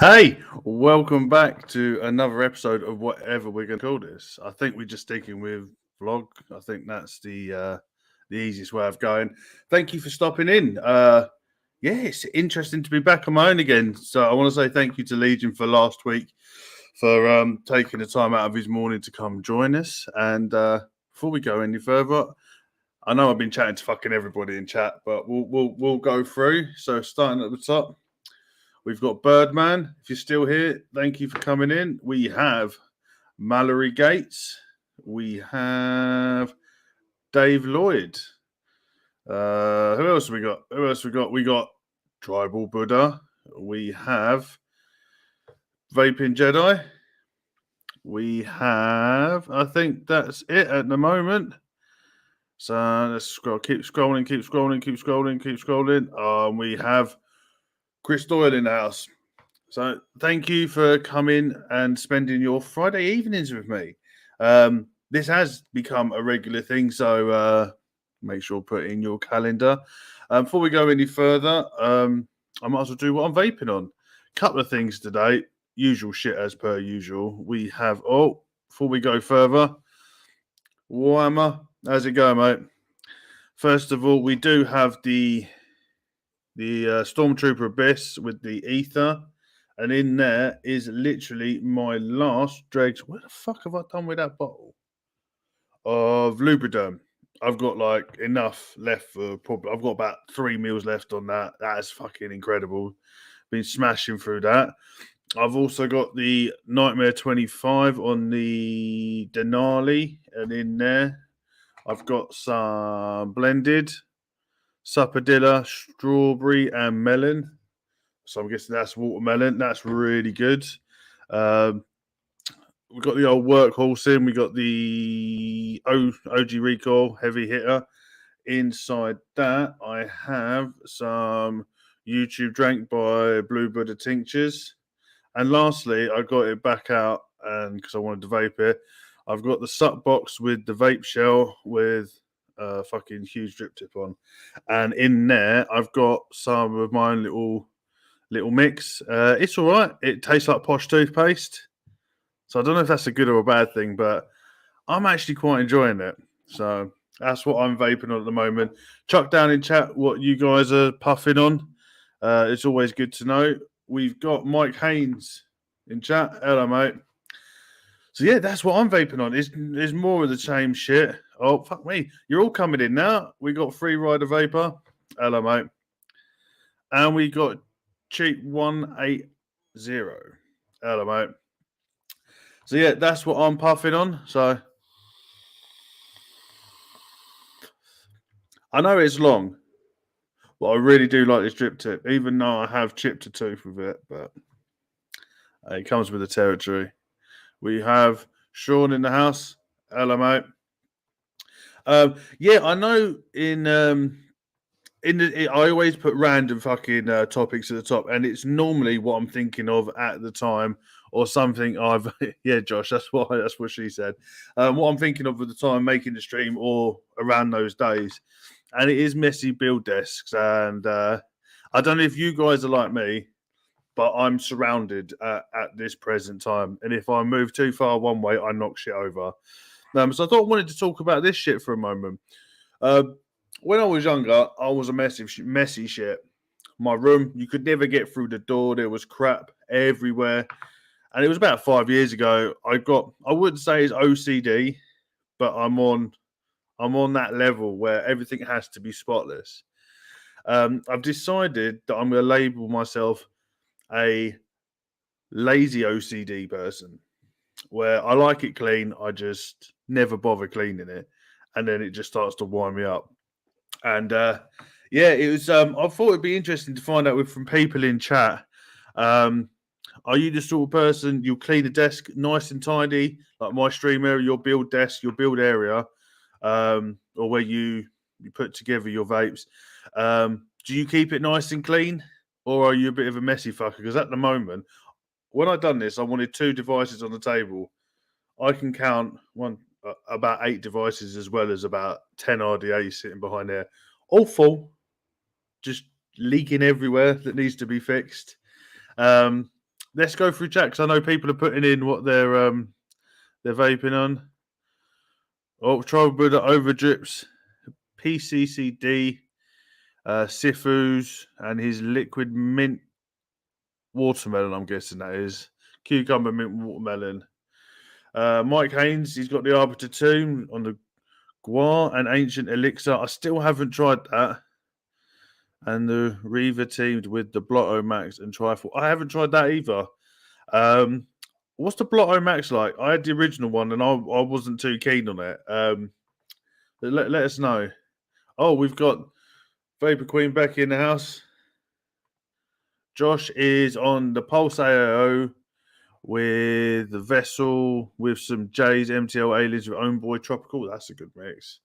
Hey, welcome back to another episode of whatever we're going to call this. I think we're just sticking with vlog. I think that's the easiest way of going. Thank you for stopping in. Yeah, it's interesting to be back on my own again. So I want to say thank you to Legion for last week for taking the time out of his morning to come join us. And before we go any further, I know I've been chatting to fucking everybody in chat, but we'll go through. So starting at the top. We've got Birdman. If you're still here, thank you for coming in. We have Mallory Gates. We have Dave Lloyd. Who else have we got? We got Tribal Buddha. We have Vaping Jedi. We have, I think that's it at the moment. So let's scroll, keep scrolling. We have Chris Doyle in the house. So thank you for coming and spending your Friday evenings with me. This has become a regular thing, so make sure to put it in your calendar. Before we go any further, I might as well do what I'm vaping on. Couple of things today. Usual shit as per usual. We have, before we go further, Warhammer, how's it going, mate? First of all, we do have the Stormtrooper Abyss with the Ether. And in there is literally my last dregs. What the fuck have I done with that bottle of Lubriderm? I've got like enough left for probably. I've got about 3 meals left on that. That is fucking incredible. Been smashing through that. I've also got the Nightmare 25 on the Denali, and in there I've got some blended Sappadilla, strawberry, and melon. So I'm guessing that's watermelon. That's really good. We've got the old workhorse in. We got the OG Recoil heavy hitter. Inside that, I have some YouTube drank by Blue Buddha tinctures. And lastly, I got it back out, and because I wanted to vape it, I've got the sup box with the vape shell with a fucking huge drip tip on. And in there, I've got some of my own little mix. It's all right. It tastes like posh toothpaste. So I don't know if that's a good or a bad thing, but I'm actually quite enjoying it. So that's what I'm vaping on at the moment. Chuck down in chat what you guys are puffing on. It's always good to know. We've got Mike Haynes in chat. Hello, mate. So yeah, that's what I'm vaping on. It's more of the same shit. Oh, fuck me. You're all coming in now. We got Free Rider Vapor. Hello, mate. And we got Cheap 180. Hello, mate. So yeah, that's what I'm puffing on. So I know it's long, but I really do like this drip tip, even though I have chipped a tooth with it, but it comes with the territory. We have Sean in the house. Hello, mate. Yeah, I know I always put random fucking topics at the top, and it's normally what I'm thinking of at the time, or something I've yeah, Josh, that's what she said. What I'm thinking of at the time making the stream, or around those days, and it is messy build desks, and I don't know if you guys are like me, but I'm surrounded at this present time, and if I move too far one way, I knock shit over. So I thought I wanted to talk about this shit for a moment. When I was younger, I was a messy shit. My room, you could never get through the door. There was crap everywhere. And it was about 5 years ago. I wouldn't say it's OCD, but I'm on that level where everything has to be spotless. I've decided that I'm going to label myself a lazy OCD person, where I like it clean. I just never bother cleaning it. And then it just starts to wind me up. And yeah, it was. I thought it'd be interesting to find out from people in chat. Are you the sort of person you'll clean the desk nice and tidy, like my stream area, your build desk, your build area, or where you put together your vapes? Do you keep it nice and clean, or are you a bit of a messy fucker? Because at the moment, when I done this, I wanted 2 devices on the table. I can count about 8 devices, as well as about 10 RDAs sitting behind there, all full, just leaking everywhere that needs to be fixed. let's go through chat because I know people are putting in what they're vaping on. Oh, Trouble Buddha over drips, PCCD, Sifu's, and his liquid mint watermelon. I'm guessing that is cucumber mint watermelon. Mike Haynes, he's got the Arbiter Tomb on the Guar and Ancient Elixir. I still haven't tried that. And the Reaver teamed with the Blotto Max and Trifle. I haven't tried that either. What's the Blotto Max like? I had the original one and I wasn't too keen on it. Let us know. Oh, we've got Vapor Queen back in the house. Josh is on the Pulse AO with the Vessel with some J's, MTL Aliens with Own Boy Tropical. That's a good mix.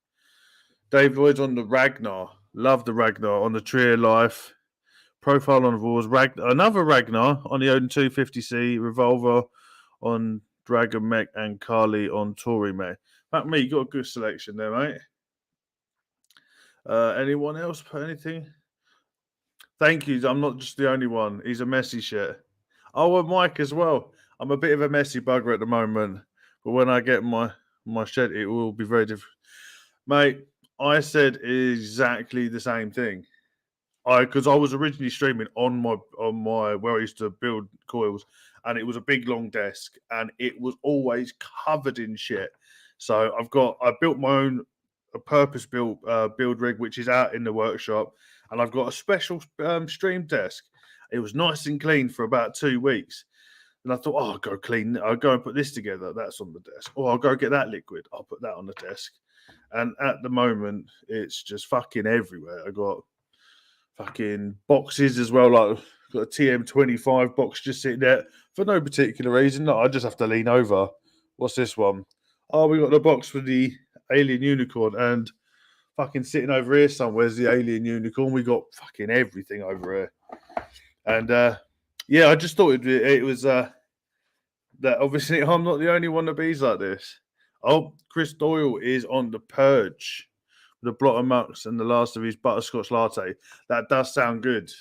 Dave Lloyd's on the Ragnar. Love the Ragnar on the Tree of Life. Profile on the Wars. Another Ragnar on the Odin 250C. Revolver on Dragon Mech and Carly on Tory Mech. Back me, you got a good selection there, mate. Anyone else put anything? Thank you. I'm not just the only one. He's a messy shit. Oh, and Mike as well. I'm a bit of a messy bugger at the moment, but when I get my shed, it will be very different. Mate, I said exactly the same thing. Because I was originally streaming on my where I used to build coils, and it was a big long desk, and it was always covered in shit. So I built my own purpose-built build rig, which is out in the workshop, and I've got a special stream desk. It was nice and clean for about 2 weeks. And I thought, I'll go and put this together. That's on the desk. Or I'll go get that liquid. I'll put that on the desk. And at the moment, it's just fucking everywhere. I got fucking boxes as well. Like, got a TM25 box just sitting there for no particular reason. No, I just have to lean over. What's this one? Oh, we got the box for the Alien Unicorn. And fucking sitting over here somewhere's the Alien Unicorn. We got fucking everything over here. And yeah, I just thought it was that obviously I'm not the only one that bees like this. Oh, Chris Doyle is on the purge with the Blotter Mux and the last of his butterscotch latte. That does sound good.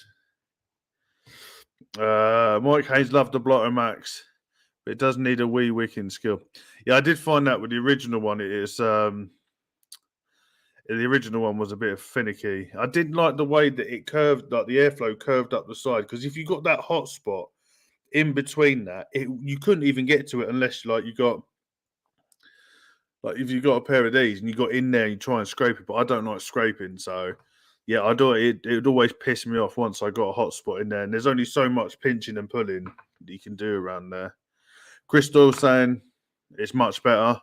Mike Hayes loved the Blotter Max, but it does need a wee wicking skill. Yeah, I did find that with the original one. It is the original one was a bit finicky. I didn't like the way that it curved, like the airflow curved up the side. Because if you got that hot spot in between that, you couldn't even get to it unless if you got a pair of these and you got in there and you try and scrape it. But I don't like scraping, so yeah, I do it. It would always piss me off once I got a hot spot in there. And there's only so much pinching and pulling that you can do around there. Chris Doyle saying it's much better.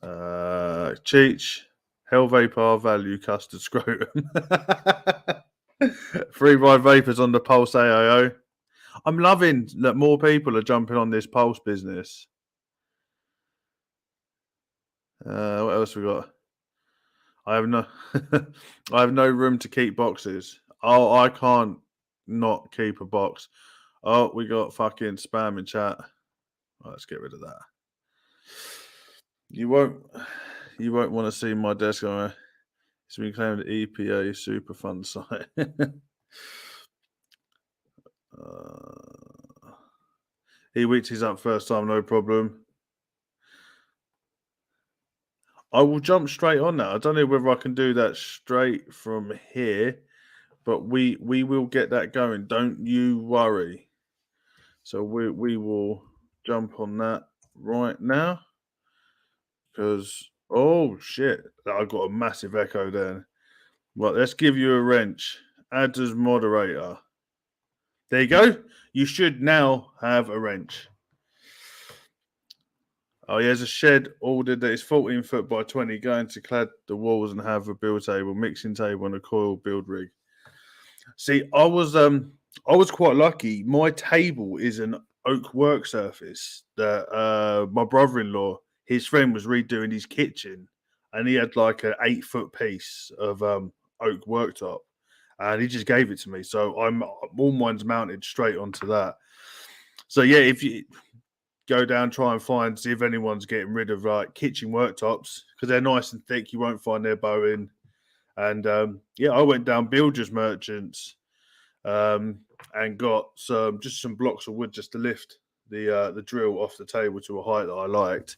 Cheech. Hell Vapor value custard scrotum. 3 by Vapors on the Pulse AIO. I'm loving that more people are jumping on this Pulse business. What else we got? I have no room to keep boxes. Oh, I can't not keep a box. Oh, we got fucking spam in chat. Right, let's get rid of that. You won't want to see my desk on there. It's been claimed EPA super fun site. He wicked his up first time, no problem. I will jump straight on that. I don't know whether I can do that straight from here, but we will get that going. Don't you worry. So we will jump on that right now. Because oh shit, I got a massive echo there. Well, let's give you a wrench. Add as moderator. There you go. You should now have a wrench. Oh, he has a shed ordered that is 14 foot by 20, going to clad the walls and have a build table, mixing table, and a coil build rig. See, I was quite lucky. My table is an oak work surface that my brother-in-law, his friend, was redoing his kitchen, and he had like an 8 foot piece of oak worktop, and he just gave it to me. So all mine's mounted straight onto that. So yeah, if you go down, try and see if anyone's getting rid of like kitchen worktops because they're nice and thick. You won't find their bow in. And yeah, I went down Builders Merchants. and got some blocks of wood just to lift the drill off the table to a height that I liked.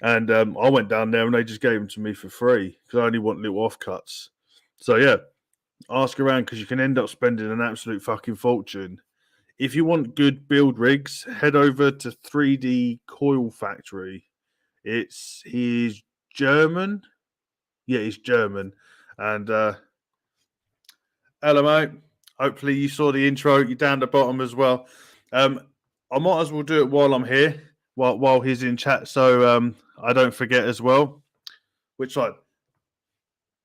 And I went down there and they just gave them to me for free because I only want little offcuts. So yeah, ask around because you can end up spending an absolute fucking fortune. If you want good build rigs, head over to 3D Coil Factory. He's German. Yeah, he's German. And hello, mate. Hopefully you saw the intro. You're down the bottom as well. I might as well do it while I'm here, while he's in chat, so I don't forget as well. Which side?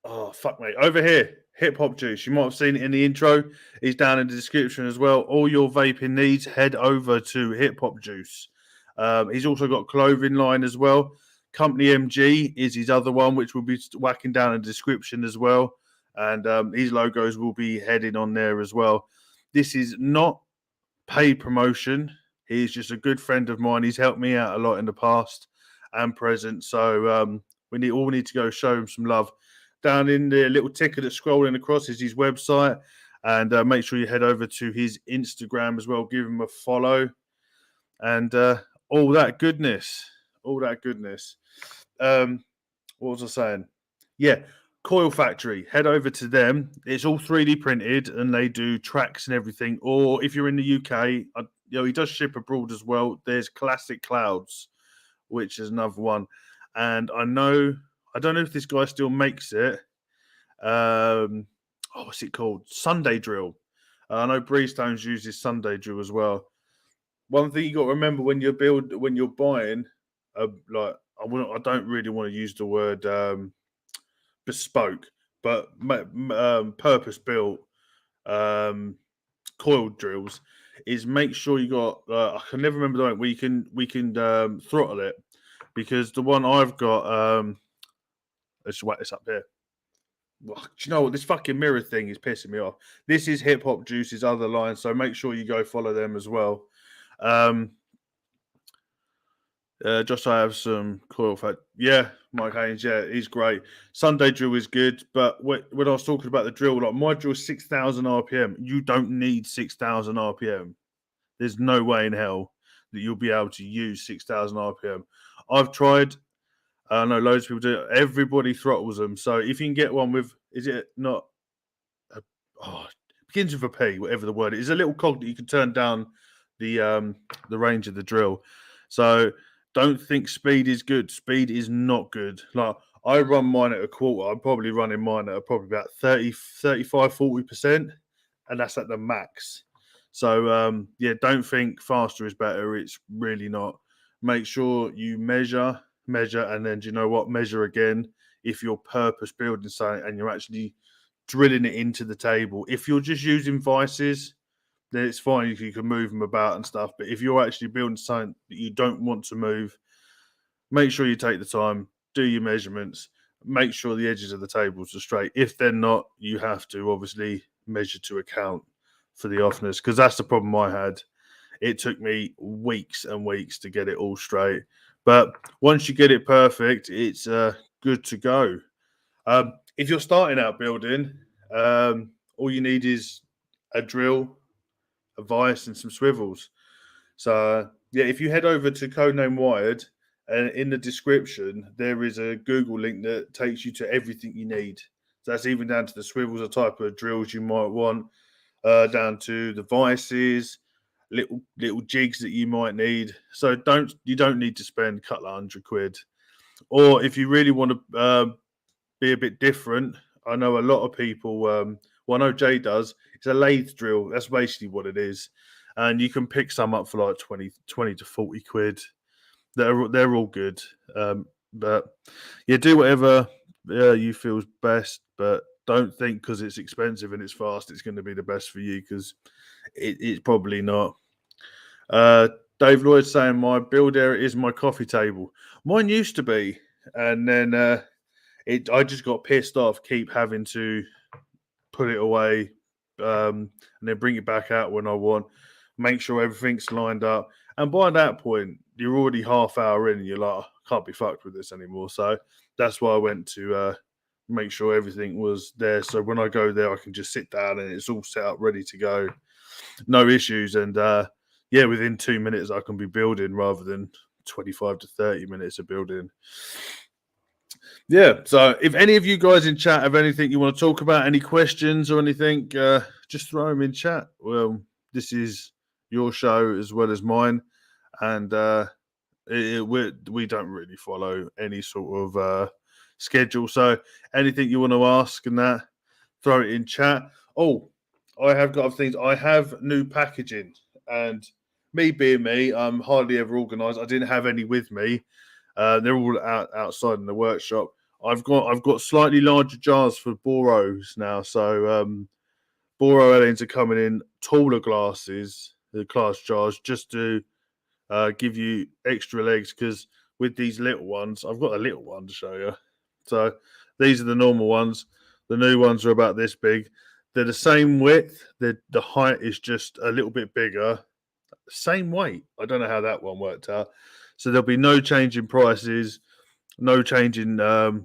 Oh, fuck, mate. Over here, Hip Hop Juice. You might have seen it in the intro. He's down in the description as well. All your vaping needs, head over to Hip Hop Juice. He's also got clothing line as well. Company MG is his other one, which will be whacking down in the description as well. And his logos will be heading on there as well. This is not paid promotion. He's just a good friend of mine. He's helped me out a lot in the past and present. So we all need to go show him some love. Down in the little ticker that's scrolling across is his website. And make sure you head over to his Instagram as well. Give him a follow. And all that goodness. All that goodness. What was I saying? Yeah, Coil Factory. Head over to them. It's all 3D printed and they do tracks and everything. Or if you're in the UK, he does ship abroad as well. There's Classic Clouds, which is another one. And I don't know if this guy still makes it. What's it called? Sunday Drill. I know Breestones uses Sunday Drill as well. One thing you got to remember when you're buying, I don't really want to use the word bespoke, but purpose built coil drills is make sure you got. I can never remember the name. We can throttle it because the one I've got. Let's whack this up here. Well, do you know what? This fucking mirror thing is pissing me off. This is Hip Hop Juice's other line, so make sure you go follow them as well. Just I have some coil fat. Yeah, Mike Haynes. Yeah, he's great. Sunday drill is good, but when I was talking about the drill, like my drill is 6,000 RPM. You don't need 6,000 RPM. There's no way in hell that you'll be able to use 6,000 RPM. I've tried. I know loads of people do it. Everybody throttles them. So if you can get one with, is it not? Begins with a P, whatever the word is. It's a little cog that you can turn down the range of the drill. So don't think speed is good. Speed is not good. Like I run mine at a quarter. I'm probably running mine at probably about 30, 35, 40%. And that's at the max. So don't think faster is better. It's really not. Make sure you measure, and then do you know what? Measure again if you're purpose building something and you're actually drilling it into the table. If you're just using vices, then it's fine. You can move them about and stuff. But if you're actually building something that you don't want to move, make sure you take the time, do your measurements, make sure the edges of the tables are straight. If they're not, you have to obviously measure to account for the offness, because that's the problem I had. It took me weeks and weeks to get it all straight. But once you get it perfect, it's good to go. If you're starting out building, all you need is a drill, a vice, and some swivels. So, if you head over to Codename Wired, and in the description, there is a Google link that takes you to everything you need. So that's even down to the swivels, the type of drills you might want, down to the vices, little jigs that you might need. So you don't need to spend a couple of £100. Or if you really want to be a bit different, I know a lot of people. I know Jay does. It's a lathe drill. That's basically what it is, and you can pick some up for like 20 to 40 quid. They're all good. But do whatever you feels best, but don't think because it's expensive and it's fast, it's going to be the best for you, because it's probably not. Dave Lloyd saying my build area is my coffee table. Mine used to be, and then I just got pissed off. Keep having to put it away, and then bring it back out when I want. Make sure everything's lined up, and by that point, you're already half hour in, and you're like, I can't be fucked with this anymore. So that's why I went to make sure everything was there. So when I go there, I can just sit down and it's all set up, ready to go. no issues. And yeah, within 2 minutes I can be building rather than 25 to 30 minutes of building. Yeah, so if any of you guys in chat have anything you want to talk about, any questions or anything, just throw them in chat. Well, this is your show as well as mine, and we don't really follow any sort of schedule. So anything you want to ask and that, throw it in chat. Oh, I have got other things. I have new packaging, and me being me, I'm hardly ever organised. I didn't have any with me. They're all outside in the workshop. I've got slightly larger jars for Boros now. So Boro aliens are coming in taller glasses, the glass jars, just to give you extra legs. Because with these little ones, I've got a little one to show you. So these are the normal ones. The new ones are about this big. They're the same width. The height is just a little bit bigger. Same weight. I don't know how that one worked out. So there'll be no change in prices, no change in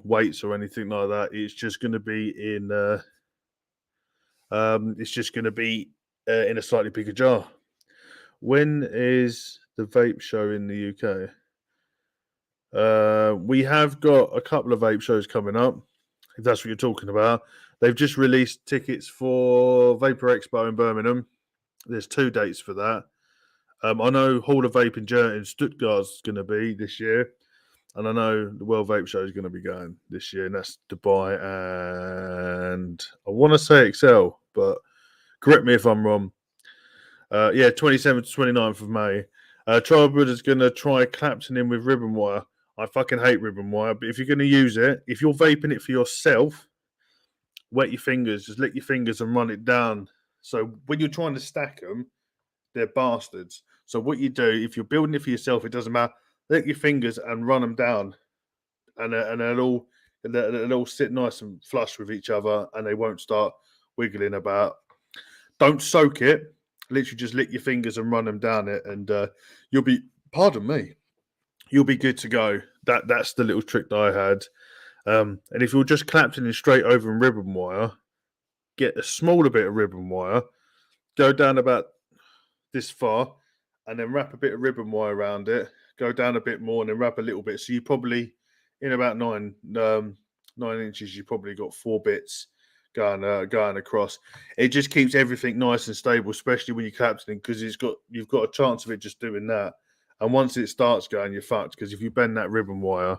weights or anything like that. It's just going to be in. It's just going to be in a slightly bigger jar. When is the vape show in the UK? We have got a couple of vape shows coming up, if that's what you're talking about. They've just released tickets for Vapor Expo in Birmingham. There's 2 dates for that. I know Hall of Vape in Stuttgart's going to be this year, and I know the World Vape Show is going to be going this year, and that's Dubai, and I want to say Excel, but correct me if I'm wrong. Yeah, 27th to 29th of May. Tribal is going to try Clapton in with ribbon wire. I fucking hate ribbon wire, but if you're going to use it, if you're vaping it for yourself, wet your fingers, just lick your fingers and run it down. So when you're trying to stack them, they're bastards. So what you do, if you're building it for yourself, it doesn't matter. Lick your fingers and run them down, and they'll all sit nice and flush with each other, and they won't start wiggling about. Don't soak it. Literally, just lick your fingers and run them down it, and you'll be. Pardon me. You'll be good to go. That's the little trick that I had. And if you're just clapping in straight over in ribbon wire, get a smaller bit of ribbon wire, go down about this far, and then wrap a bit of ribbon wire around it, go down a bit more, and then wrap a little bit. So you probably, in about 9 inches, you probably got 4 bits going across. It just keeps everything nice and stable, especially when you're captaining, because you've got a chance of it just doing that. And once it starts going, you're fucked, because if you bend that ribbon wire,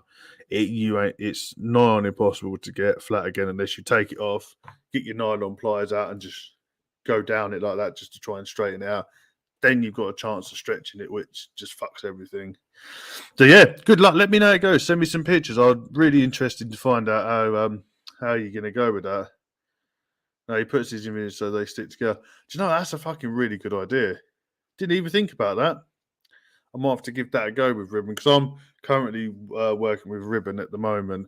it's nigh on impossible to get flat again unless you take it off, get your nylon pliers out, and just go down it like that just to try and straighten it out. Then you've got a chance of stretching it, which just fucks everything. So yeah, good luck. Let me know how it goes. Send me some pictures. I'm really interested to find out how you're going to go with that. No, he puts his images so they stick together. Do you know, that's a fucking really good idea. Didn't even think about that. I might have to give that a go with ribbon, because I'm currently working with ribbon at the moment.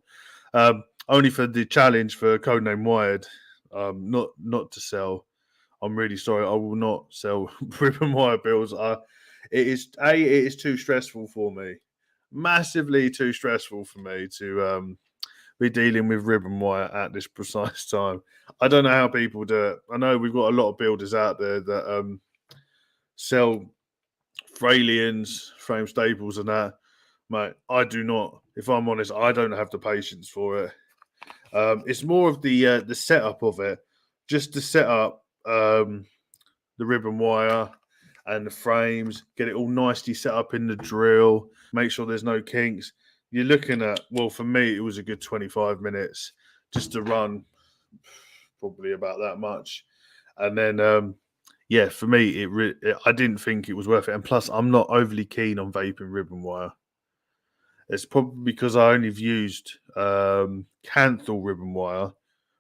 Only for the challenge for Codename Wired, not to sell. I'm really sorry. I will not sell ribbon wire bills. It is too stressful for me, massively too stressful for me to be dealing with ribbon wire at this precise time. I don't know how people do it. I know we've got a lot of builders out there that sell Fralians, frame staples, and that. Mate, I do not. If I'm honest, I don't have the patience for it. It's more of the setup of it, just to set up the ribbon wire and the frames, get it all nicely set up in the drill, make sure there's no kinks. You're looking at, well, for me, it was a good 25 minutes just to run, probably about that much. And then, yeah, for me, I didn't think it was worth it. And plus, I'm not overly keen on vaping ribbon wire. It's probably because I only have used Canthal ribbon wire,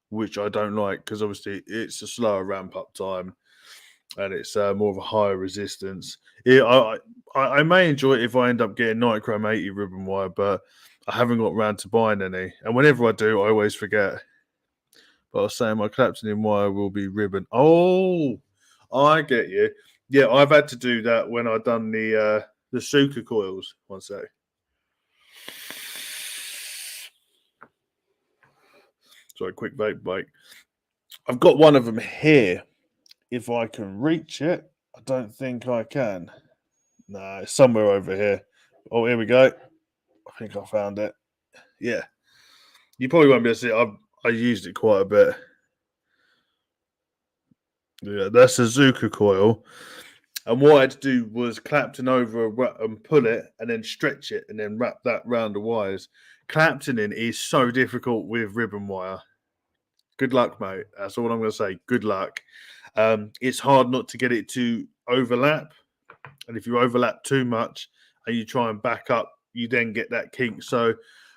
which I don't like, because obviously it's a slower ramp up time and it's more of a higher resistance. Yeah, I may enjoy it if I end up getting Nitrochrome 80 ribbon wire, but I haven't got around to buying any. And whenever I do, I always forget. But I was saying my Clapton in wire will be ribbon. Oh, I get you. Yeah, I've had to do that when I done the Suka coils. One sec. Sorry, quick vape break. I've got one of them here, if I can reach it. I don't think I can. No, it's somewhere over here. Oh, here we go. I think I found it. Yeah. You probably won't be able to see it. I used it quite a bit. Yeah, that's a Zuka coil. And what I had to do was Clapton over and pull it and then stretch it and then wrap that round the wires. Claptoning is so difficult with ribbon wire. Good luck, mate. That's all I'm going to say. Good luck. It's hard not to get it to overlap. And if you overlap too much and you try and back up, you then get that kink. So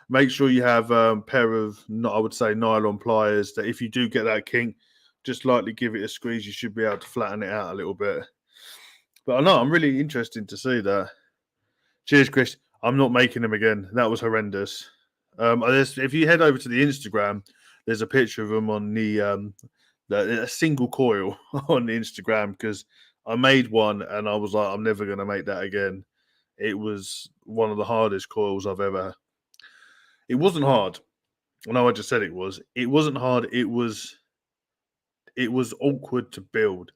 make sure you have a pair of, I would say, nylon pliers that if you do get that kink, just lightly give it a squeeze. You should be able to flatten it out a little bit. But I know, I'm really interested to see that. Cheers, Chris. I'm not making them again. That was horrendous. If you head over to the Instagram, there's a picture of them on a single coil on Instagram because I made one and I was like, I'm never going to make that again. It was one of the hardest coils I've ever. It wasn't hard. I know I just said it was. It wasn't hard. It was awkward to build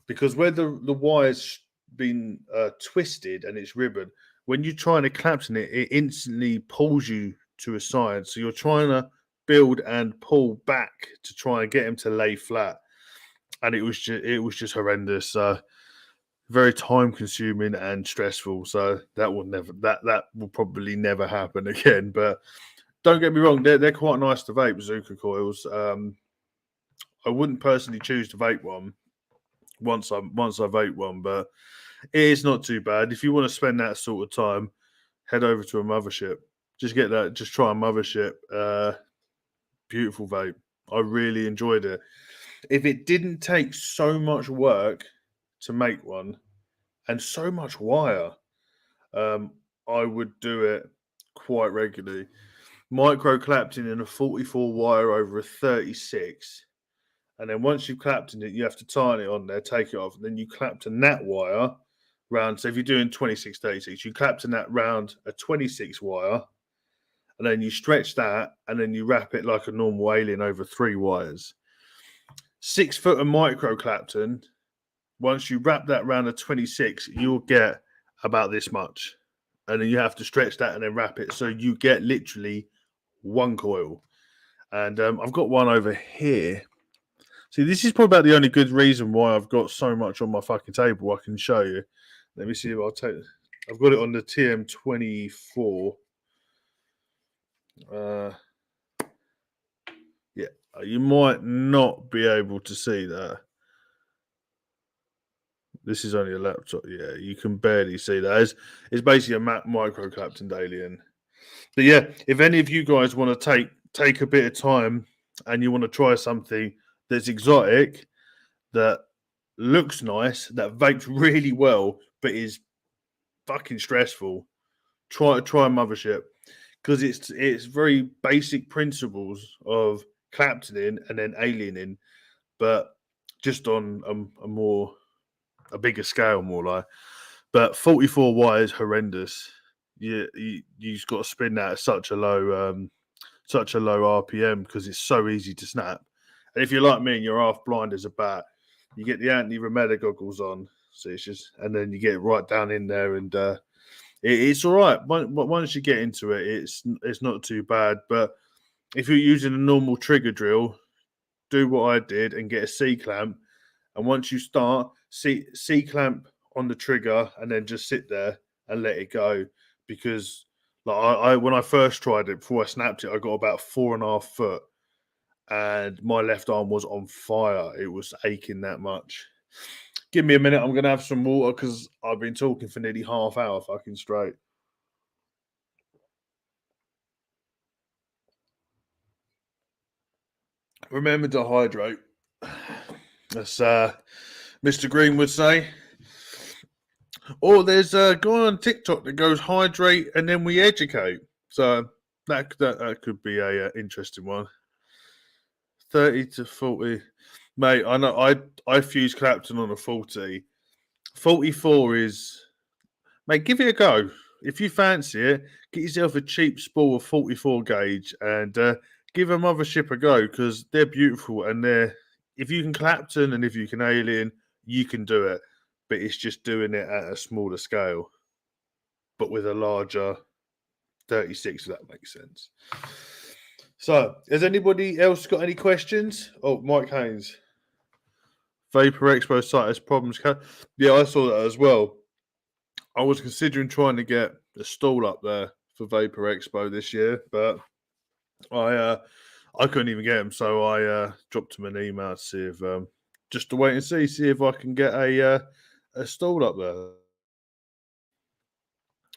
because where the wire's been twisted and it's ribbon, when you're trying to Clapton it, it instantly pulls you to a side. So you're trying to build and pull back to try and get him to lay flat. And it was just horrendous. Very time consuming and stressful. So that will probably never happen again. But don't get me wrong, they're quite nice to vape, Zuka coils. I wouldn't personally choose to vape one once I vape one, but it is not too bad. If you want to spend that sort of time, head over to a mothership. Just get that. Just try a mothership. Beautiful vape. I really enjoyed it. If it didn't take so much work to make one and so much wire, I would do it quite regularly. Micro Clapton in a 44 wire over a 36. And then once you've Clapton it, you have to tighten it on there, take it off, and then you Clapton that wire round. So if you're doing 26, 36, you Clapton that round a 26 wire, and then you stretch that, and then you wrap it like a normal alien over 3 wires. 6 foot of micro Clapton, once you wrap that round a 26, you'll get about this much. And then you have to stretch that and then wrap it. So you get literally 1 coil. And I've got one over here. See, this is probably about the only good reason why I've got so much on my fucking table. I can show you. Let me see if I'll take. I've got it on the TM24. Yeah, you might not be able to see that. This is only a laptop. Yeah, you can barely see that. It's basically a micro Clapton alien. But yeah, if any of you guys want to take a bit of time and you want to try something that's exotic, that looks nice, that vapes really well, but is fucking stressful, try mothership because it's very basic principles of Claptoning and then aliening, but just on a bigger scale, more like. But 44 wires horrendous. You just got to spin that at such a low RPM because it's so easy to snap. And if you're like me and you're half blind as a bat, you get the anti-remeta goggles on, so it's just, and then you get right down in there, and it's all right. Once you get into it, it's not too bad. But if you're using a normal trigger drill, do what I did and get a C clamp. And once you start, C clamp on the trigger, and then just sit there and let it go. Because like I when I first tried it, before I snapped it, I got about 4.5 foot. And my left arm was on fire. It was aching that much. Give me a minute. I'm going to have some water because I've been talking for nearly half hour fucking straight. Remember to hydrate. As Mr. Green would say. Or there's a guy on TikTok that goes hydrate and then we educate. So that could be a interesting one. 30 to 40. Mate, I know I fuse Clapton on a 40. 44 is, mate, give it a go. If you fancy it, get yourself a cheap spool of 44 gauge and give a mothership a go because they're beautiful and if you can Clapton and if you can alien, you can do it. but it's just doing it at a smaller scale, but with a larger 36, if that makes sense. So, has anybody else got any questions? Oh, Mike Haynes. Vapor Expo site has problems. Yeah, I saw that as well. I was considering trying to get a stall up there for Vapor Expo this year, but I couldn't even get them, so I dropped him an email to see if just to wait and see if I can get a stall up there.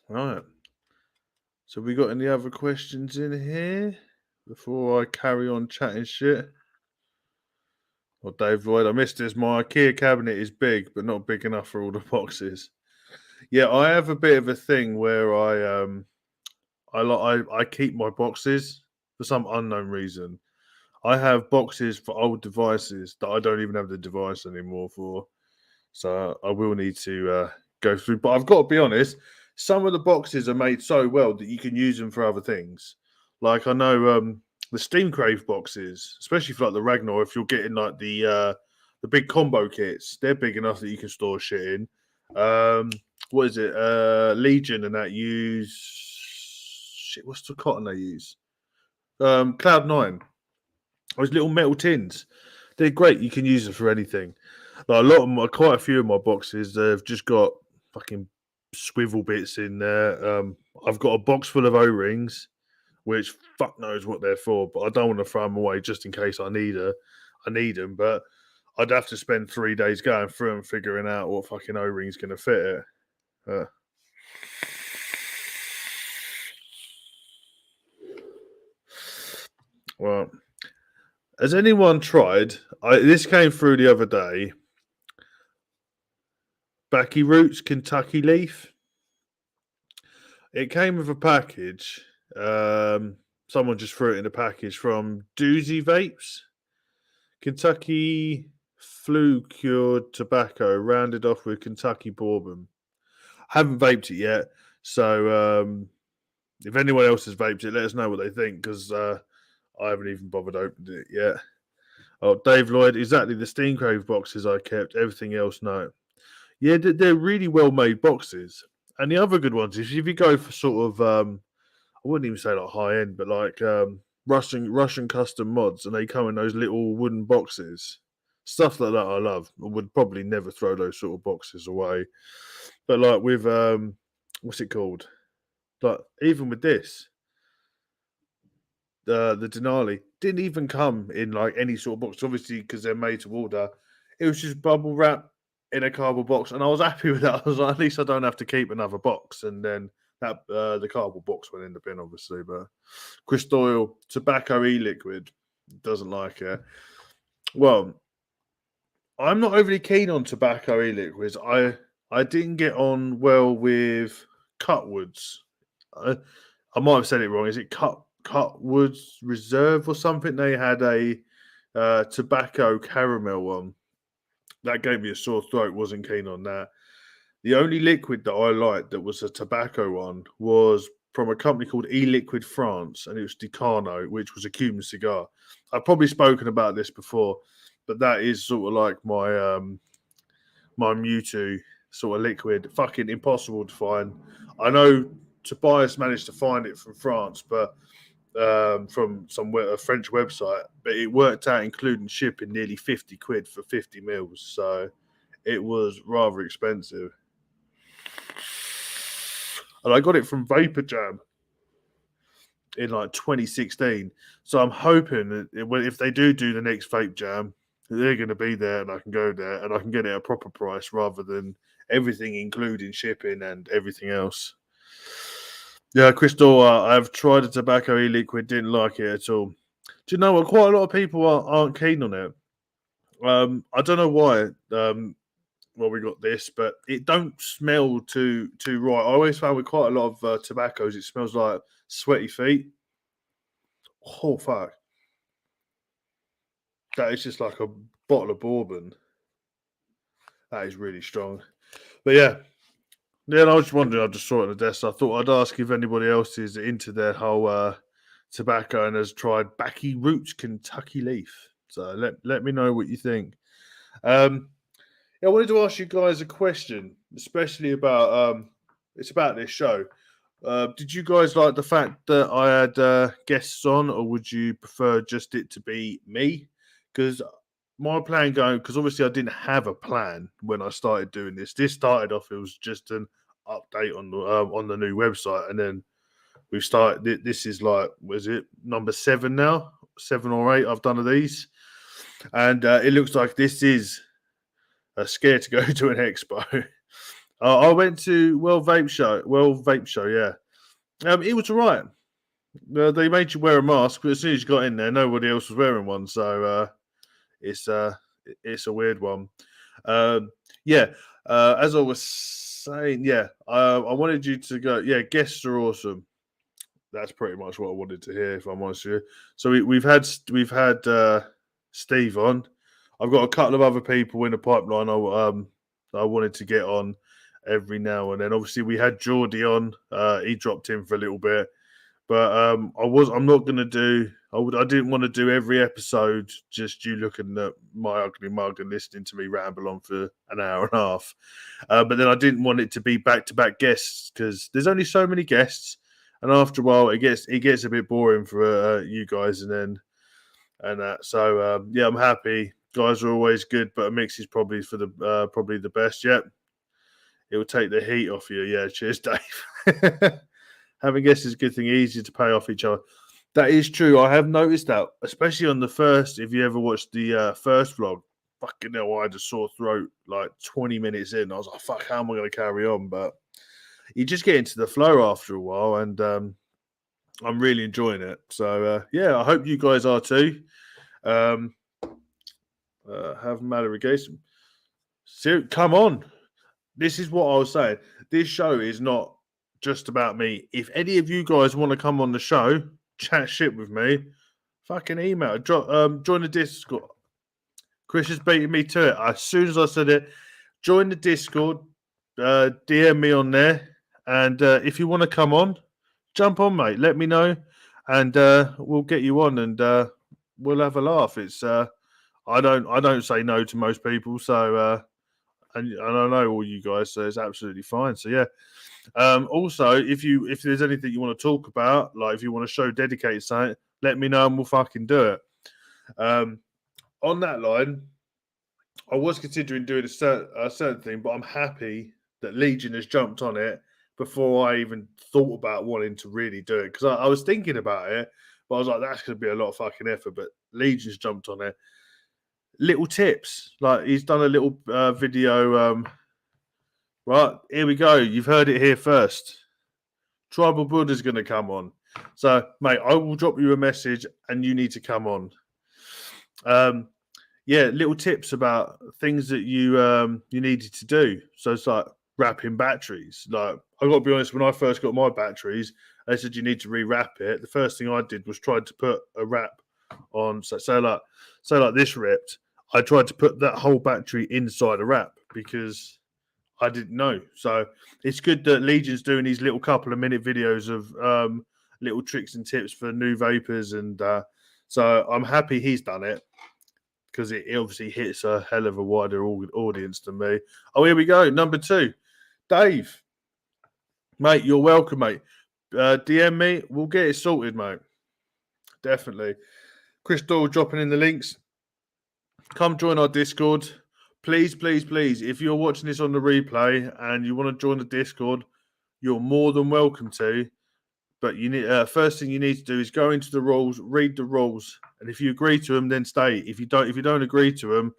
Right. So we got any other questions in here before I carry on chatting shit? Well, Dave Lloyd, I missed this. My IKEA cabinet is big, but not big enough for all the boxes. Yeah, I have a bit of a thing where I keep my boxes for some unknown reason. I have boxes for old devices that I don't even have the device anymore for. So I will need to go through. But I've got to be honest, some of the boxes are made so well that you can use them for other things. Like I know the Steam Crave boxes, especially for like the Ragnar, if you're getting like the big combo kits, they're big enough that you can store shit in. What is it? Legion and that use shit. What's the cotton they use? Cloud9. Those little metal tins. They're great. You can use them for anything. Like quite a few of my boxes, they've just got fucking swivel bits in there. I've got a box full of O-rings, which fuck knows what they're for, but I don't want to throw them away just in case I need them. But I'd have to spend 3 days going through and figuring out what fucking O-ring's going to fit it. Well, has anyone tried? This came through the other day. Backy Roots Kentucky Leaf. It came with a package. Someone just threw it in a package from Doozy Vapes. Kentucky flu cured tobacco, rounded off with Kentucky bourbon. Haven't vaped it yet, so if anyone else has vaped it, let us know what they think, because I haven't even bothered opening it yet. Oh, Dave Lloyd, exactly the Steam Crave boxes I kept. Everything else, no. Yeah, they're really well made boxes. And the other good ones is if you go for sort of, I wouldn't even say like high end, but like Russian custom mods, and they come in those little wooden boxes. Stuff like that I love. I would probably never throw those sort of boxes away. But like with what's it called? Like even with this, the Denali didn't even come in like any sort of box, obviously because they're made to order. It was just bubble wrap in a cardboard box, and I was happy with that. I was like, at least I don't have to keep another box. And then that the cardboard box went in the bin, obviously. But Chris Doyle, tobacco e-liquid, doesn't like it. Well, I'm not overly keen on tobacco e-liquids. I didn't get on well with Cutwoods. I might have said it wrong. Is it Cutwoods Reserve or something? They had a tobacco caramel one. That gave me a sore throat. Wasn't keen on that. The only liquid that I liked that was a tobacco one was from a company called E-Liquid France, and it was Decano, which was a Cuban cigar. I've probably spoken about this before, but that is sort of like my my Mewtwo sort of liquid. Fucking impossible to find. I know Tobias managed to find it from France, but from a French website, but it worked out including shipping nearly 50 quid for 50 mils. So it was rather expensive. And I got it from Vapor Jam in like 2016. So I'm hoping that if they do the next Vape Jam, they're going to be there and I can go there and I can get it at a proper price rather than everything including shipping and everything else. Yeah, Crystal, I've tried a tobacco e-liquid, didn't like it at all. Do you know what? Quite a lot of people aren't keen on it. I don't know why. Well, we got this, but it don't smell too right. I always found with quite a lot of tobaccos, it smells like sweaty feet. Oh fuck! That is just like a bottle of bourbon. That is really strong. But yeah. Yeah, and I was just wondering, I just saw it on the desk. So I thought I'd ask if anybody else is into their whole tobacco and has tried Backy Roots Kentucky Leaf. So let me know what you think. I wanted to ask you guys a question, especially about it's about this show. Did you guys like the fact that I had guests on, or would you prefer just it to be me? Because my plan going, because obviously I didn't have a plan when I started doing this. This started off, it was just an update on the new website, and then we've started. This is like, was it number 7 now? 7 or 8 I've done of these, and it looks like this is scared to go to an expo. I went to World Vape Show, yeah. It was all right. They made you wear a mask, but as soon as you got in there, nobody else was wearing one. So it's it's a weird one. Yeah. As I was saying, yeah, I wanted you to go. Yeah, guests are awesome. That's pretty much what I wanted to hear, if I'm honest with you. So we've had Steve on. I've got a couple of other people in the pipeline. I wanted to get on every now and then. Obviously, we had Geordie on. He dropped in for a little bit, but I'm not going to do. I didn't want to do every episode just you looking at my ugly mug and listening to me ramble on for an hour and a half. But then I didn't want it to be back to back guests because there's only so many guests, and after a while it gets a bit boring for you guys, and that. So yeah, I'm happy. Guys are always good, but a mix is probably probably the best. Yet it will take the heat off you. Yeah, cheers, Dave. Having guests is a good thing. Easier to pay off each other. That is true. I have noticed that, especially on the first. If you ever watched the first vlog, fucking hell, I had a sore throat like 20 minutes in. I was like, "Fuck, how am I going to carry on?" But you just get into the flow after a while, and I'm really enjoying it. So yeah, I hope you guys are too. Have Mallory Gason. Come on. This is what I was saying. This show is not just about me. If any of you guys want to come on the show, chat shit with me, fucking email. Join the Discord. Chris is beating me to it. As soon as I said it, join the Discord, DM me on there, and if you want to come on, jump on, mate. Let me know, and we'll get you on, and we'll have a laugh. It's I don't say no to most people, so and I know all you guys, so it's absolutely fine. So yeah. Also, if there's anything you want to talk about, like if you want to show dedicated something, let me know and we'll fucking do it. On that line, I was considering doing a certain thing, but I'm happy that Legion has jumped on it before I even thought about wanting to really do it. Because I was thinking about it, but I was like, that's going to be a lot of fucking effort. But Legion's jumped on it. Little tips, like he's done a little video. Right, here we go. You've heard it here first. Tribal Builder's going to come on. So, mate, I will drop you a message and you need to come on. Yeah, little tips about things that you needed to do. So it's like wrapping batteries. Like, I got to be honest, when I first got my batteries, they said you need to rewrap it. The first thing I did was try to put a wrap on. So like this ripped. I tried to put that whole battery inside a wrap because I didn't know. So it's good that Legion's doing these little couple of minute videos of little tricks and tips for new vapors. And so I'm happy he's done it because it obviously hits a hell of a wider audience than me. Oh, here we go. Number 2. Dave. Mate, you're welcome, mate. DM me. We'll get it sorted, mate. Definitely. Chris Doyle dropping in the links. Come join our Discord. Please, please, please, if you're watching this on the replay and you want to join the Discord, you're more than welcome to. But you need first thing you need to do is go into the rules, read the rules, and if you agree to them, then stay. If you don't agree to them,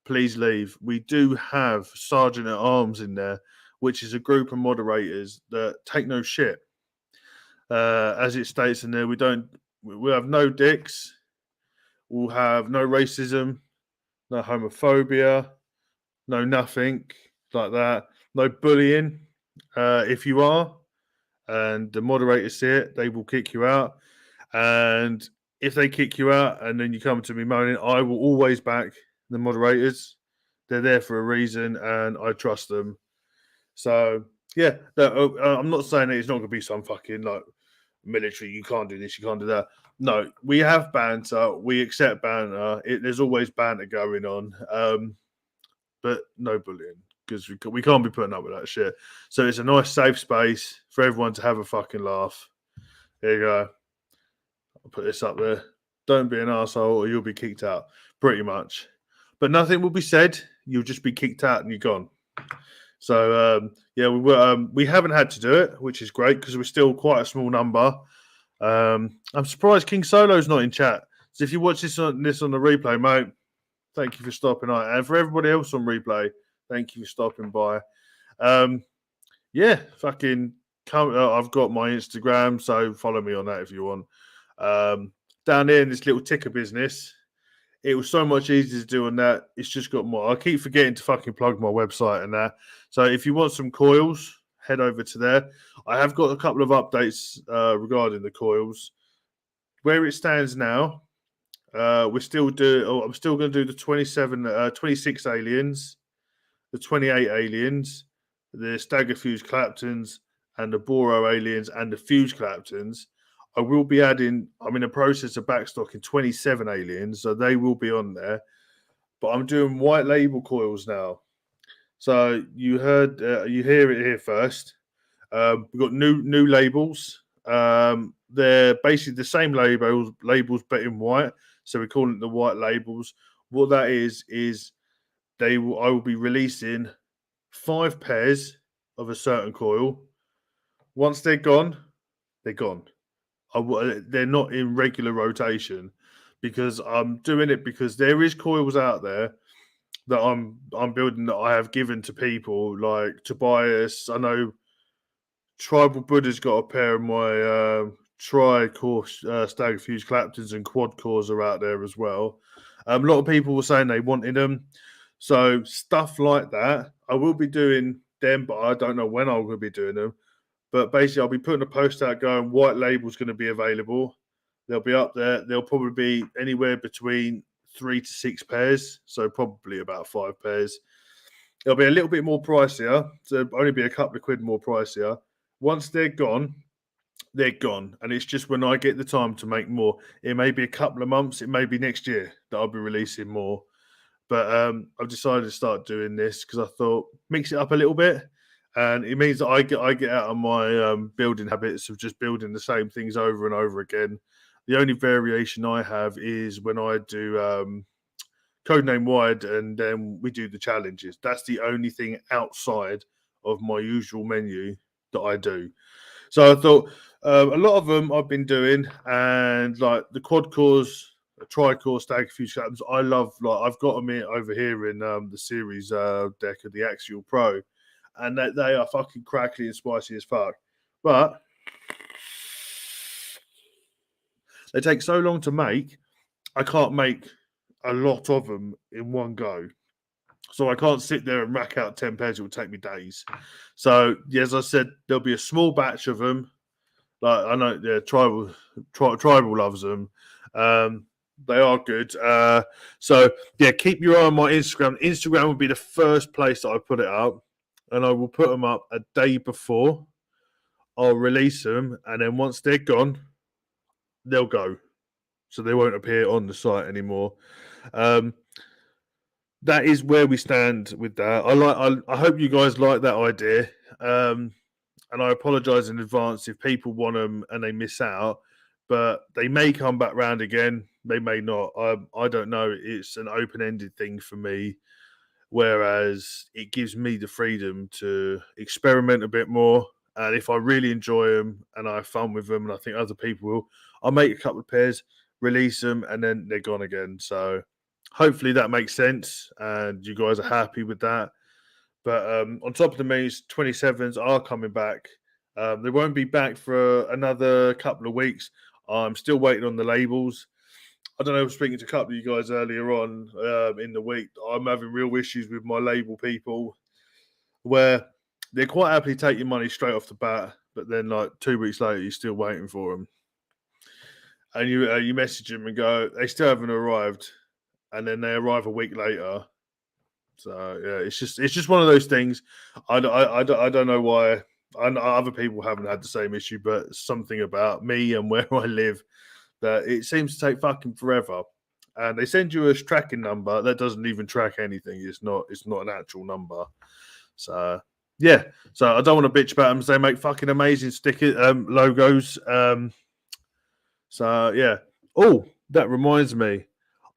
please leave. We do have Sergeant at Arms in there, which is a group of moderators that take no shit. As it states in there, we'll have no dicks, we'll have no racism, no homophobia, no nothing like that, no bullying. If you are, and the moderators see it, they will kick you out. And if they kick you out and then you come to me moaning, I will always back the moderators. They're there for a reason and I trust them. So, yeah, I'm not saying that it's not going to be some fucking like military, you can't do this, you can't do that. No, we have banter. We accept banter. There's always banter going on. but no bullying because we can't be putting up with that shit. So it's a nice safe space for everyone to have a fucking laugh. There you go. I'll put this up there. Don't be an asshole or you'll be kicked out, pretty much. But nothing will be said. You'll just be kicked out and you're gone. So yeah, we haven't had to do it, which is great because we're still quite a small number. I'm surprised King Solo's not in chat. So if you watch this on the replay, mate, thank you for stopping by, and for everybody else on replay, thank you for stopping by. Yeah, fucking come. I've got my Instagram, so follow me on that if you want. Down there in this little ticker business, it was so much easier to do on that. It's just got more. I keep forgetting to fucking plug my website and that. So if you want some coils, head over to there. I have got a couple of updates regarding the coils. Where it stands now, I'm still going to do the 26 aliens, the 28 aliens, the Stagger Fuse Claptons, and the Boro aliens and the Fuse Claptons. I will be adding, I'm in the process of backstocking 27 aliens, so they will be on there. But I'm doing white label coils now. So you hear it here first. We've got new labels. They're basically the same labels, but in white. So we call it the white labels. What that is I will be releasing 5 pairs of a certain coil. Once they're gone, they're gone. They're not in regular rotation because I'm doing it because there is coils out there that I'm building that I have given to people like Tobias. I know Tribal Buddha's got a pair of my tri-core Stagger Fuse Claptons and quad cores are out there as well. A lot of people were saying they wanted them. So stuff like that, I will be doing them, but I don't know when I'm going to be doing them. But basically, I'll be putting a post out going, white label's going to be available. They'll be up there. They'll probably be anywhere between 3 to 6 pairs. So probably about 5 pairs. It'll be a little bit more pricier. So it'll only be a couple of quid more pricier. Once they're gone, they're gone. And it's just when I get the time to make more. It may be a couple of months. It may be next year that I'll be releasing more. But I've decided to start doing this because I thought mix it up a little bit. And it means that I get out of my building habits of just building the same things over and over again. The only variation I have is when I do Codename Wide and then we do the challenges. That's the only thing outside of my usual menu that I do. So I thought a lot of them I've been doing, and like the quad cores, tri-core Stagger Fuse Claptons, I love. Like I've got them over here in the series deck of the Axial Pro. And they are fucking crackly and spicy as fuck. But they take so long to make, I can't make a lot of them in one go. So I can't sit there and rack out 10 pairs. It will take me days. So, as I said, there'll be a small batch of them. Like I know, yeah, Tribal loves them. They are good. So, yeah, keep your eye on my Instagram. Instagram will be the first place that I put it up. And I will put them up a day before. I'll release them, and then once they're gone, they'll go. So they won't appear on the site anymore. That is where we stand with that. I hope you guys like that idea. And I apologise in advance if people want them and they miss out. But they may come back round again. They may not. I don't know. It's an open-ended thing for me. Whereas it gives me the freedom to experiment a bit more. And if I really enjoy them and I have fun with them, and I think other people will, I'll make a couple of pairs, release them, and then they're gone again. So hopefully that makes sense and you guys are happy with that. But on top of the menus, 27s are coming back. They won't be back for another couple of weeks. I'm still waiting on the labels. I don't know, I was speaking to a couple of you guys earlier on in the week. I'm having real issues with my label people where they quite happily take your money straight off the bat, but then like 2 weeks later, you're still waiting for them. And you message them and go, they still haven't arrived. And then they arrive a week later. So, yeah, it's just one of those things. I don't know why. I know other people haven't had the same issue, but something about me and where I live that it seems to take fucking forever. and they send you a tracking number that doesn't even track anything. It's not an actual number. So yeah, so I don't want to bitch about them. They make fucking amazing sticker logos. So yeah. Oh, that reminds me.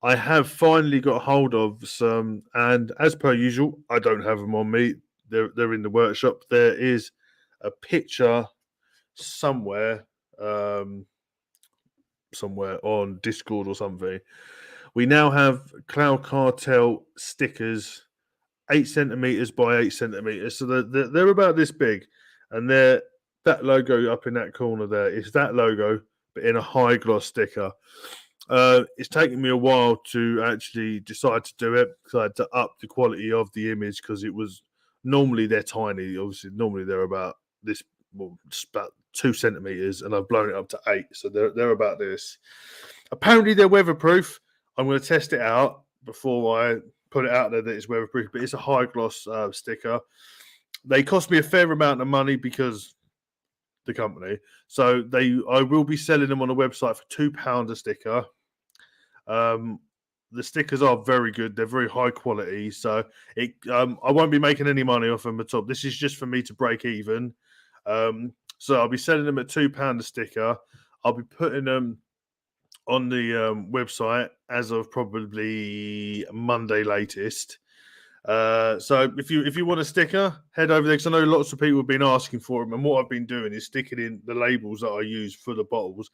I have finally got hold of some, and as per usual, I don't have them on me. They're in the workshop. There is a picture somewhere, somewhere on Discord or something. We now have Cloud Cartel stickers, 8 centimeters by 8 centimeters, so they're about this big, and they're that logo up in that corner there is that logo, but in a high gloss sticker. It's taken me a while to actually decide to do it because I had to up the quality of the image because it was normally they're tiny. Obviously, normally they're about this, well, just about 2 centimeters, and I've blown it up to 8, so they're about this. Apparently, they're weatherproof. I'm going to test it out before I put it out there that it's weatherproof, but it's a high gloss sticker. They cost me a fair amount of money because the company. So I will be selling them on a website for £2 a sticker. The stickers are very good. They're very high quality. So I won't be making any money off them at all. This is just for me to break even. So I'll be selling them at £2 a sticker. I'll be putting them on the website as of probably Monday latest. So if you want a sticker, head over there because I know lots of people have been asking for them. And what I've been doing is sticking in the labels that I use for the bottles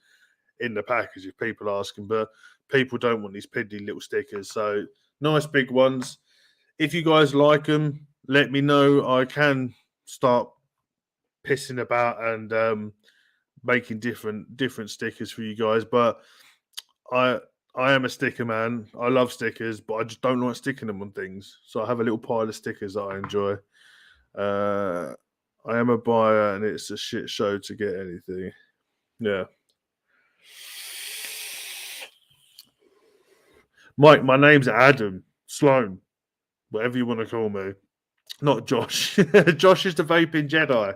in the package if people are asking. But people don't want these piddly little stickers. So nice big ones. If you guys like them, let me know. I can start pissing about and making different stickers for you guys. But I am a sticker man. I love stickers, but I just don't like sticking them on things. So I have a little pile of stickers that I enjoy. I am a buyer, and it's a shit show to get anything. Yeah. Mike, my name's Adam Sloan, whatever you want to call me. Not Josh. Josh is the vaping Jedi.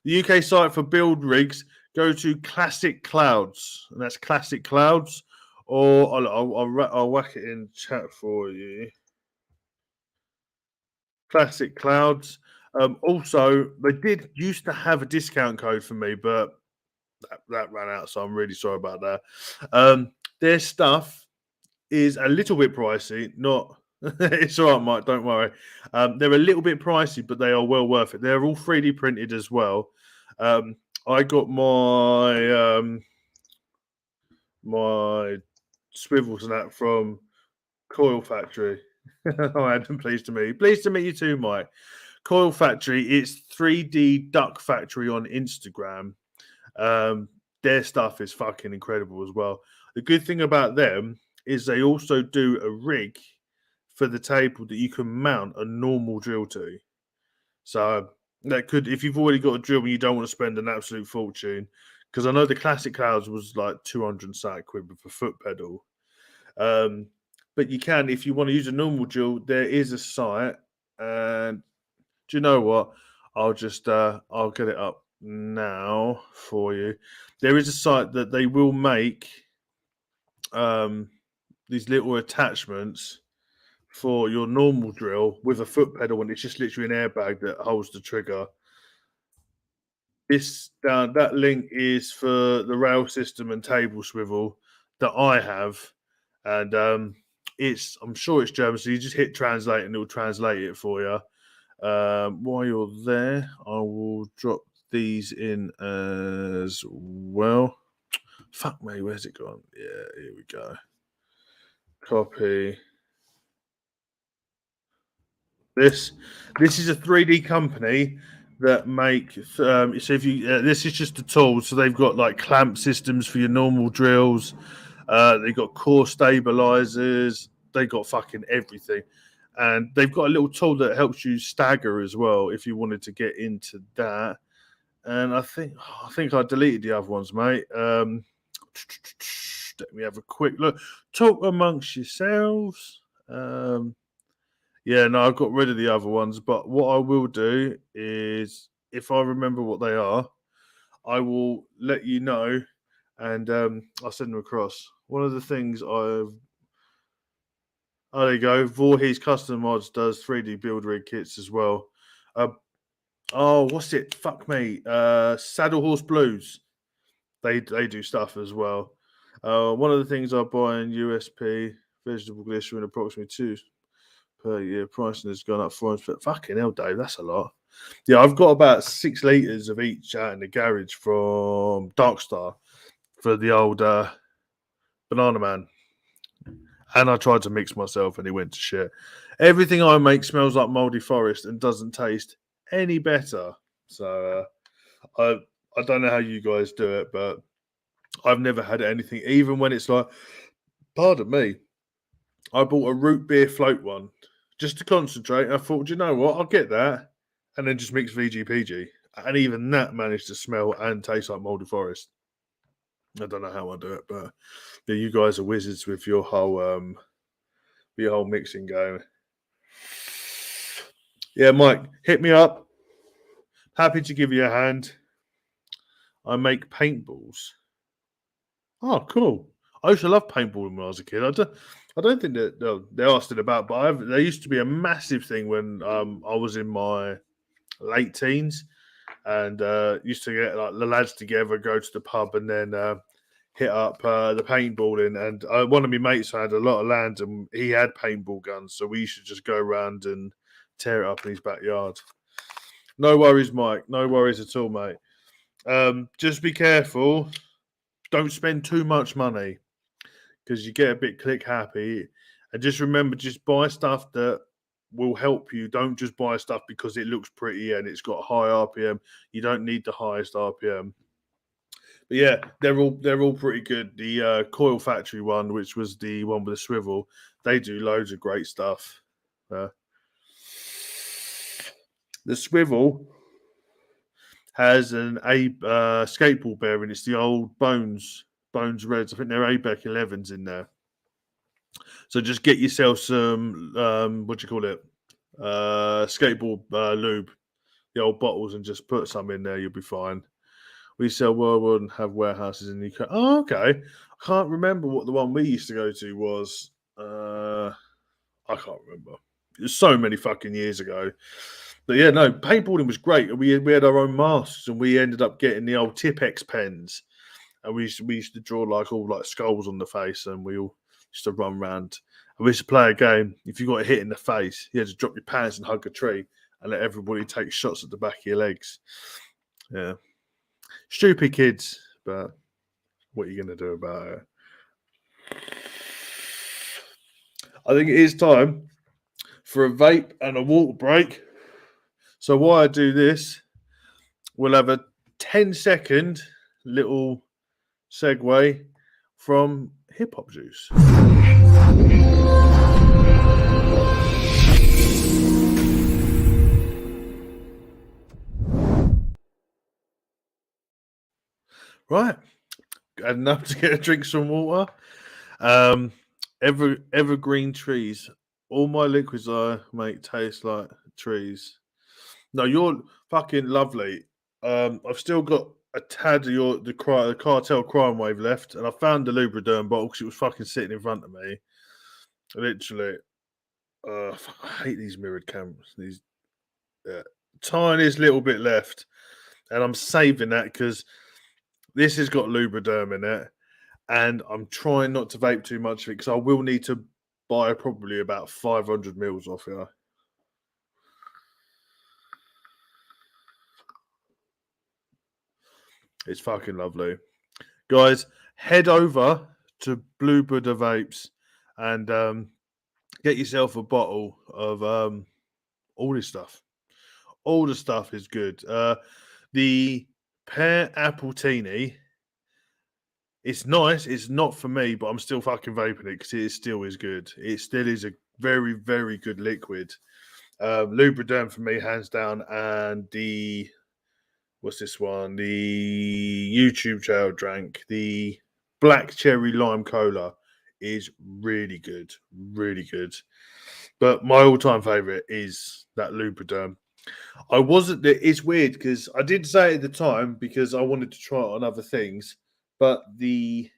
The UK site for build rigs, go to Classic Clouds, and that's Classic Clouds. Or I'll whack it in chat for you. Classic Clouds. Also, they did used to have a discount code for me, but that ran out, so I'm really sorry about that. Their stuff is a little bit pricey. Not it's all right, Mike. Don't worry. They're a little bit pricey, but they are well worth it. They're all 3D printed as well. I got my swivels and that from Coil Factory. Oh, Adam, pleased to meet you. Pleased to meet you too, Mike. Coil Factory. It's 3D Duck Factory on Instagram. Their stuff is fucking incredible as well. The good thing about them is they also do a rig for the table that you can mount a normal drill to. So that could, if you've already got a drill and you don't want to spend an absolute fortune, because I know the Classic Clouds was like 200 quid with a foot pedal. But you can, if you want to use a normal drill, there is a site. And do you know what? I'll get it up now for you. There is a site that they will make these little attachments for your normal drill with a foot pedal, and it's just literally an airbag that holds the trigger. That link is for the rail system and table swivel that I have, and I'm sure it's German, so you just hit translate and it'll translate it for you. While you're there, I will drop these in as well. Fuck me, where's it gone? Yeah, here we go. Copy. This is a 3D company that make. So if you, this is just a tool. So they've got like clamp systems for your normal drills. They've got core stabilizers. They got fucking everything, and they've got a little tool that helps you stagger as well if you wanted to get into that. And I think I deleted the other ones, mate. Let me have a quick look. Talk amongst yourselves. Yeah, no, I've got rid of the other ones. But what I will do is, if I remember what they are, I will let you know, and I'll send them across. One of the things Oh, there you go. Voorhees Custom Mods does 3D build rig kits as well. Oh, what's it? Fuck me. Saddle Horse Blues. They do stuff as well. One of the things I buy in USP, vegetable glycerin, approximately 2 per year. Pricing has gone up 400. Fucking hell, Dave, that's a lot. Yeah, I've got about 6 litres of each out in the garage from Darkstar for the old Banana Man. And I tried to mix myself and it went to shit. Everything I make smells like mouldy forest and doesn't taste any better. So I don't know how you guys do it, but I've never had anything, even when it's like, pardon me, I bought a root beer float one just to concentrate. I thought, do you know what? I'll get that. And then just mix VGPG. And even that managed to smell and taste like mouldy forest. I don't know how I do it, but yeah, you guys are wizards with your whole mixing going. Yeah, Mike, hit me up. Happy to give you a hand. I make paintballs. Oh, cool. I used to love paintballing when I was a kid. I don't think that they are still about, but there used to be a massive thing when I was in my late teens, and used to get like the lads together, go to the pub, and then hit up the paintballing. And one of my mates had a lot of land, and he had paintball guns, so we used to just go around and tear it up in his backyard. No worries, Mike. No worries at all, mate. Just be careful. Don't spend too much money because you get a bit click happy. And just remember, just buy stuff that will help you. Don't just buy stuff because it looks pretty and it's got high RPM. You don't need the highest RPM. But yeah, they're all pretty good. The Coil Factory one, which was the one with the swivel, they do loads of great stuff. The swivel has an skateboard bearing. It's the old Bones Reds. I think they're ABEC 11s in there. So just get yourself some skateboard lube, the old bottles, and just put some in there. You'll be fine. We sell worldwide and have warehouses in the UK. Oh, okay. I can't remember what the one we used to go to was. I can't remember. It was so many fucking years ago. But yeah, no, paintballing was great. We had our own masks, and we ended up getting the old Tipex pens, and we used to draw all skulls on the face, and we all used to run around. And we used to play a game. If you got hit in the face, you had to drop your pants and hug a tree, and let everybody take shots at the back of your legs. Yeah, stupid kids, but what are you going to do about it? I think it is time for a vape and a water break. So while I do this, we'll have a 10-second little segue from Hip Hop Juice. Right. Had enough to drink some water. Evergreen trees. All my liquids I make taste like trees. No, you're fucking lovely. I've still got a tad of the Cartel Crime Wave left, and I found the Lubriderm bottle because it was fucking sitting in front of me. Literally, I hate these mirrored cameras. These tiniest little bit left, and I'm saving that because this has got Lubriderm in it, and I'm trying not to vape too much of it because I will need to buy probably about 500 mils off here. It's fucking lovely. Guys, head over to Blue Buddha Vapes and get yourself a bottle of all this stuff. All the stuff is good. The pear apple teeny, it's nice. It's not for me, but I'm still fucking vaping it because it still is good. It still is a very, very good liquid. Lubriderm for me, hands down, and the what's this one? The YouTube Trail Drank, the Black Cherry Lime Cola is really good, really good. But my all-time favorite is that Lubriderm. I wasn't. It's weird because I did say it at the time because I wanted to try it on other things, but the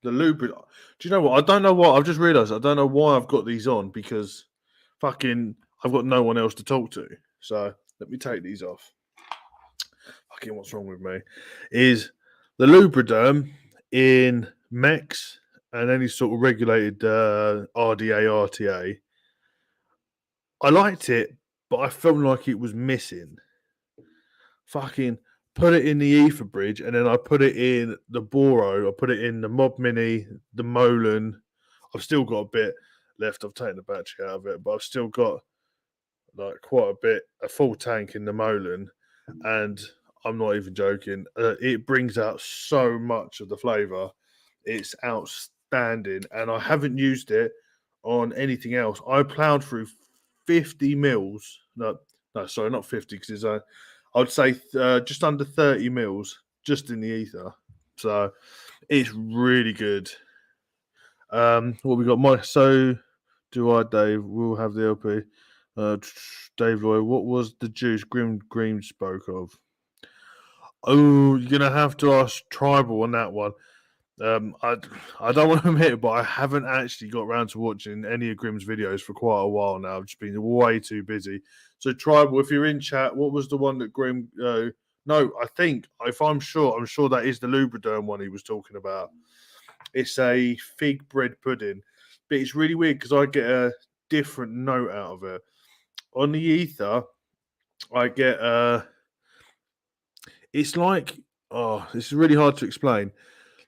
the lubricant. Do you know what? I don't know what. I've just realised I don't know why I've got these on because fucking I've got no one else to talk to. So let me take these off. Fucking what's wrong with me? Is the Lubriderm in mechs and any sort of regulated RDA, RTA. I liked it, but I felt like it was missing. Fucking put it in the ether bridge, and then I put it in the Boro. I put it in the Mob Mini, the Molan. I've still got a bit left. I've taken the battery out of it, but I've still got like quite a bit, a full tank in the Molan, and I'm not even joking. It brings out so much of the flavour. It's outstanding, and I haven't used it on anything else. I ploughed through 50 mils. No, sorry, not 50 because it's I'd say just under 30 mils just in the ether. So it's really good. What we got? So do I, Dave? We'll have the LP. Dave Lloyd, what was the juice Green spoke of? Oh, you're gonna have to ask Tribal on that one. I don't want to admit it, but I haven't actually got around to watching any of Grimm's videos for quite a while now. I've just been way too busy. So, Tribal, if you're in chat, what was the one that Grimm? No, I think I'm sure that is the Lubriderm one he was talking about. It's a fig bread pudding, but it's really weird because I get a different note out of it. On the ether, I get it's like this is really hard to explain.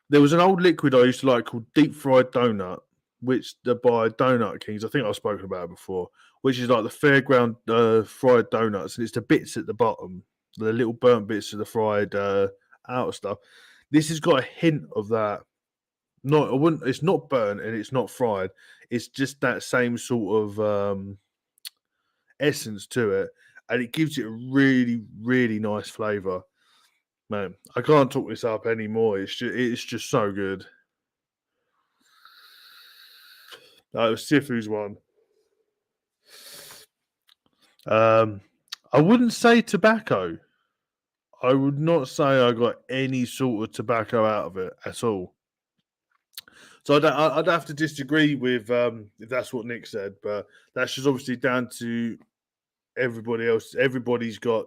There was an old liquid I used to like called deep fried donut, which they're by Donut Kings. I think I've spoken about it before, which is like the fairground fried donuts, and it's the bits at the bottom, the little burnt bits of the fried outer stuff. This has got a hint of that. It's not burnt and it's not fried. It's just that same sort of essence to it, and it gives it a really, really nice flavour. Man, I can't talk this up anymore. It's just so good. It was Sifu's one. I wouldn't say tobacco. I would not say I got any sort of tobacco out of it at all. So I'd have to disagree with if that's what Nick said, but that's just obviously down to everybody else. Everybody's got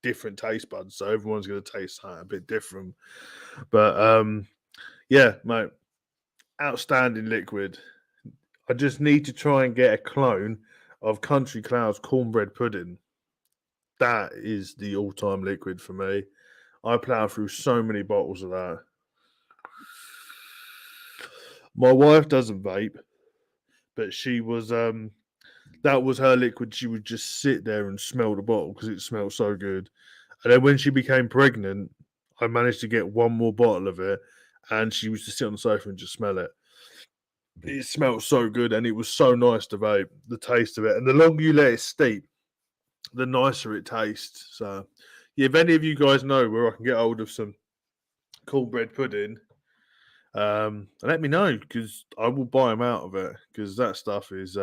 different taste buds, so everyone's going to taste something a bit different. But yeah, mate, outstanding liquid. I just need to try and get a clone of Country Cloud's cornbread pudding. That is the all-time liquid for me. I plowed through so many bottles of that. My wife doesn't vape, but she was that was her liquid. She would just sit there and smell the bottle because it smelled so good. And then when she became pregnant, I managed to get one more bottle of it, and she used to sit on the sofa and just smell it. It smelled so good, and it was so nice to vape. The taste of it, and the longer you let it steep, the nicer it tastes. So, yeah, if any of you guys know where I can get hold of some cornbread pudding, let me know because I will buy them out of it because that stuff is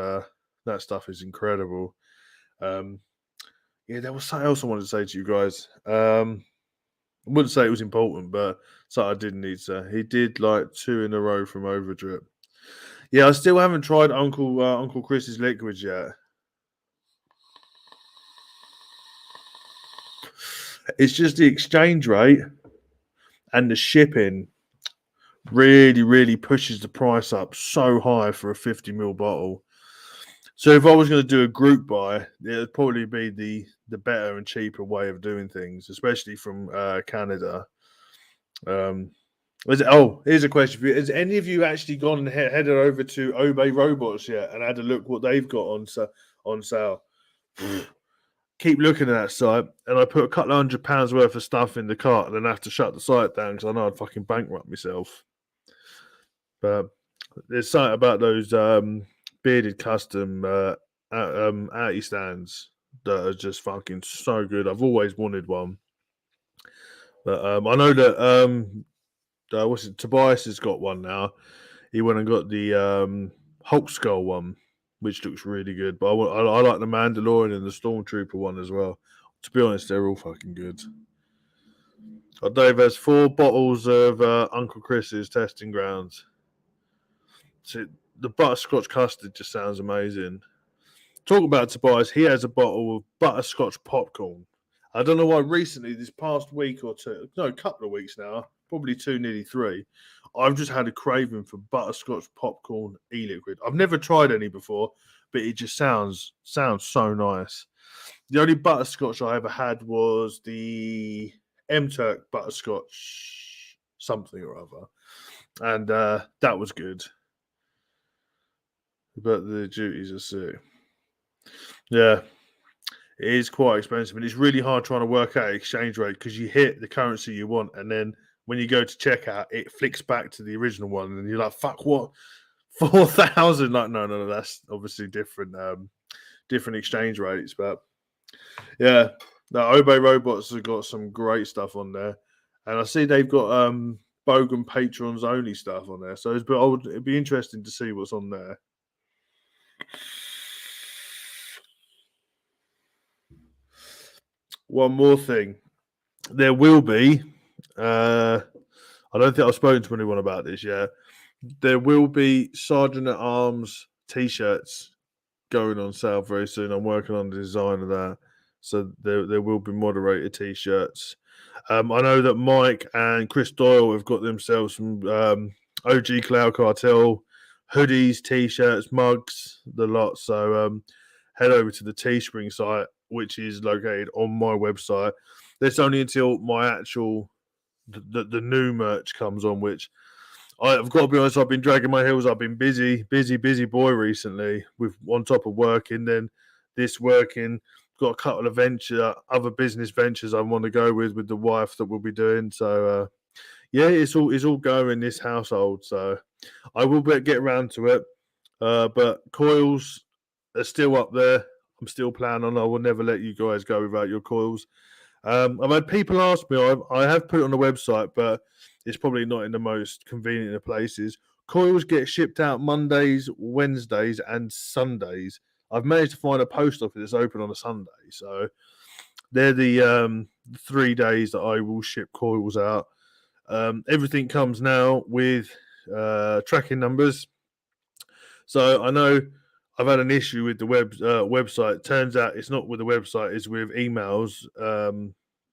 incredible. Yeah, there was something else I wanted to say to you guys. I wouldn't say it was important, but something I didn't need to. He did like 2 in a row from Overdrip. Yeah, I still haven't tried Uncle Chris's liquids yet. It's just the exchange rate and the shipping really, really pushes the price up so high for a 50ml bottle. So if I was going to do a group buy, it would probably be the better and cheaper way of doing things, especially from Canada. Here's a question for you. Has any of you actually gone and headed over to Obey Robots yet and had a look what they've got on sale? Keep looking at that site, and I put a couple of £100 worth of stuff in the cart, and then I have to shut the site down because I know I'd fucking bankrupt myself. But there's something about those bearded custom outie stands that are just fucking so good. I've always wanted one, but I know that Tobias has got one now. He went and got the Hulk Skull one, which looks really good. But I like the Mandalorian and the Stormtrooper one as well. To be honest, they're all fucking good. Dave has 4 bottles of Uncle Chris's testing grounds. So the butterscotch custard just sounds amazing. Talk about Tobias. He has a bottle of butterscotch popcorn. I don't know why recently, this past week or two, no, a couple of weeks now, probably 2, nearly 3, I've just had a craving for butterscotch popcorn e-liquid. I've never tried any before, but it just sounds so nice. The only butterscotch I ever had was the M-Turk butterscotch something or other, and that was good. But the duties are sick. Yeah, it is quite expensive, and it's really hard trying to work out exchange rate because you hit the currency you want, and then when you go to checkout, it flicks back to the original one, and you're like, "Fuck, what? 4,000?" Like, no, that's obviously different, different exchange rates. But yeah, the Obey Robots have got some great stuff on there, and I see they've got Bogan patrons only stuff on there. So it'd be interesting to see what's on there. One more thing, there will be. I don't think I've spoken to anyone about this yet. There will be Sergeant at Arms T-shirts going on sale very soon. I'm working on the design of that, so there will be moderator T-shirts. I know that Mike and Chris Doyle have got themselves some OG Cloud Cartel hoodies, T-shirts, mugs, the lot. So head over to the Teespring site, which is located on my website. That's only until my actual the new merch comes on, which I've got to be honest, I've been dragging my heels. I've been busy boy recently with on top of working, then this working. Got a couple of other business ventures I want to go with the wife that we'll be doing. So yeah, it's all going in this household. So I will get around to it. But Coils are still up there. I'm still planning on. I will never let you guys go without your Coils. I've had people ask me. I have put it on the website, but it's probably not in the most convenient of places. Coils get shipped out Mondays, Wednesdays, and Sundays. I've managed to find a post office that's open on a Sunday, so they're the 3 days that I will ship Coils out. Everything comes now with tracking numbers. So I know I've had an issue with the website. Turns out it's not with the website; it's with emails.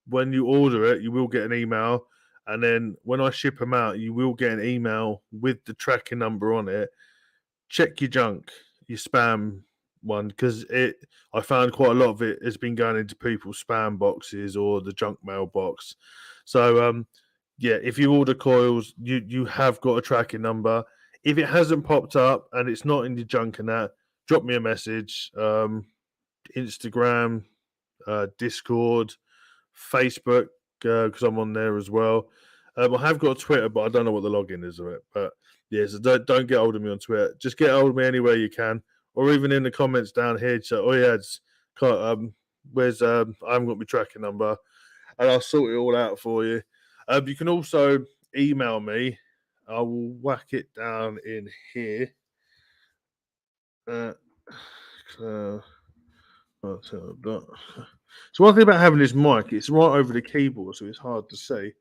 When you order it, you will get an email, and then when I ship them out, you will get an email with the tracking number on it. Check your junk, your spam one, because I found quite a lot of it has been going into people's spam boxes or the junk mail box. So yeah, if you order Coils, you have got a tracking number. If it hasn't popped up and it's not in your junk and that, drop me a message. Instagram, Discord, Facebook, because I'm on there as well. I have got a Twitter, but I don't know what the login is of it. But yeah, so don't get hold of me on Twitter. Just get hold of me anywhere you can, or even in the comments down here. So, oh yeah, where's I haven't got my tracking number, and I'll sort it all out for you. You can also email me. I will whack it down in here. So one thing about having this mic, it's right over the keyboard, so it's hard to see.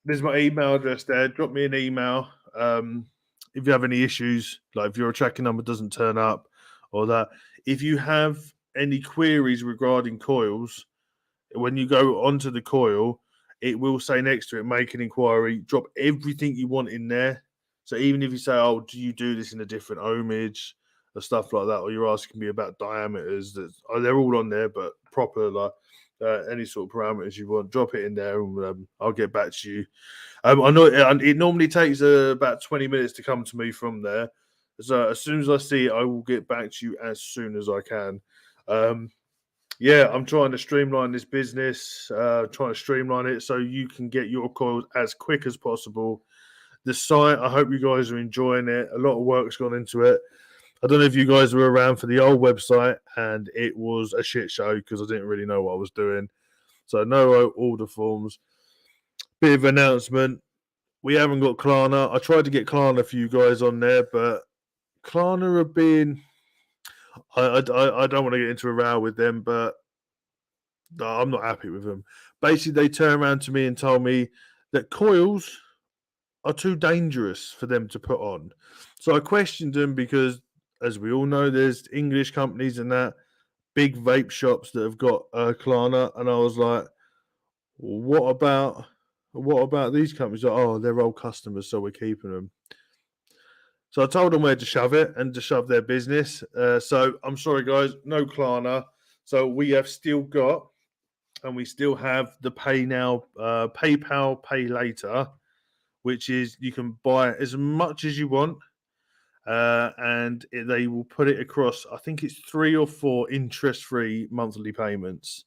There's my email address there. Drop me an email. If you have any issues, like if your tracking number doesn't turn up or that. If you have any queries regarding Coils, when you go onto the Coil, it will say next to it, make an inquiry, drop everything you want in there. So even if you say, oh, do you do this in a different ohmage or stuff like that, or you're asking me about diameters, they're all on there, but proper, like any sort of parameters you want, drop it in there and I'll get back to you. I know it normally takes about 20 minutes to come to me from there. So as soon as I see it, I will get back to you as soon as I can. Yeah, I'm trying to streamline this business, trying to streamline it so you can get your Coils as quick as possible. The site, I hope you guys are enjoying it. A lot of work's gone into it. I don't know if you guys were around for the old website, and it was a shit show because I didn't really know what I was doing. So no order forms. Bit of announcement. We haven't got Klarna. I tried to get Klarna for you guys on there, but Klarna have been... I don't want to get into a row with them, but I'm not happy with them. Basically, they turned around to me and told me that Coils are too dangerous for them to put on. So I questioned them because, as we all know, there's English companies and that big vape shops that have got Klarna, and I was like, what about these companies? Like, oh, they're old customers, so we're keeping them. So I told them where to shove it and to shove their business. So I'm sorry, guys, no Klarna. So we have still got, and we still have the Pay Now, PayPal Pay Later, which is you can buy as much as you want, and they will put it across. I think it's 3 or 4 interest-free monthly payments.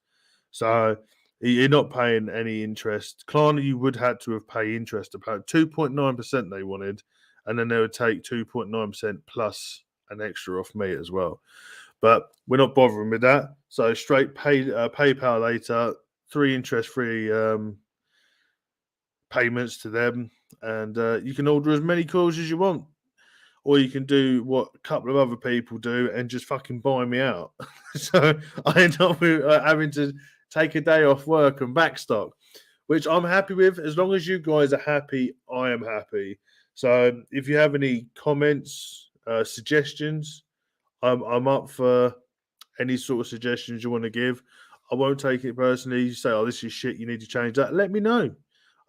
So you're not paying any interest. Klarna, you would have to have paid interest about 2.9% they wanted, and then they would take 2.9% plus an extra off me as well. But we're not bothering with that. So straight PayPal Later, 3 interest-free payments to them, and you can order as many coils as you want. Or you can do what a couple of other people do and just fucking buy me out. So I end up with, having to take a day off work and backstock, which I'm happy with. As long as you guys are happy, I am happy. So if you have any comments, suggestions, I'm up for any sort of suggestions you want to give. I won't take it personally. You say, "Oh, this is shit. You need to change that." Let me know.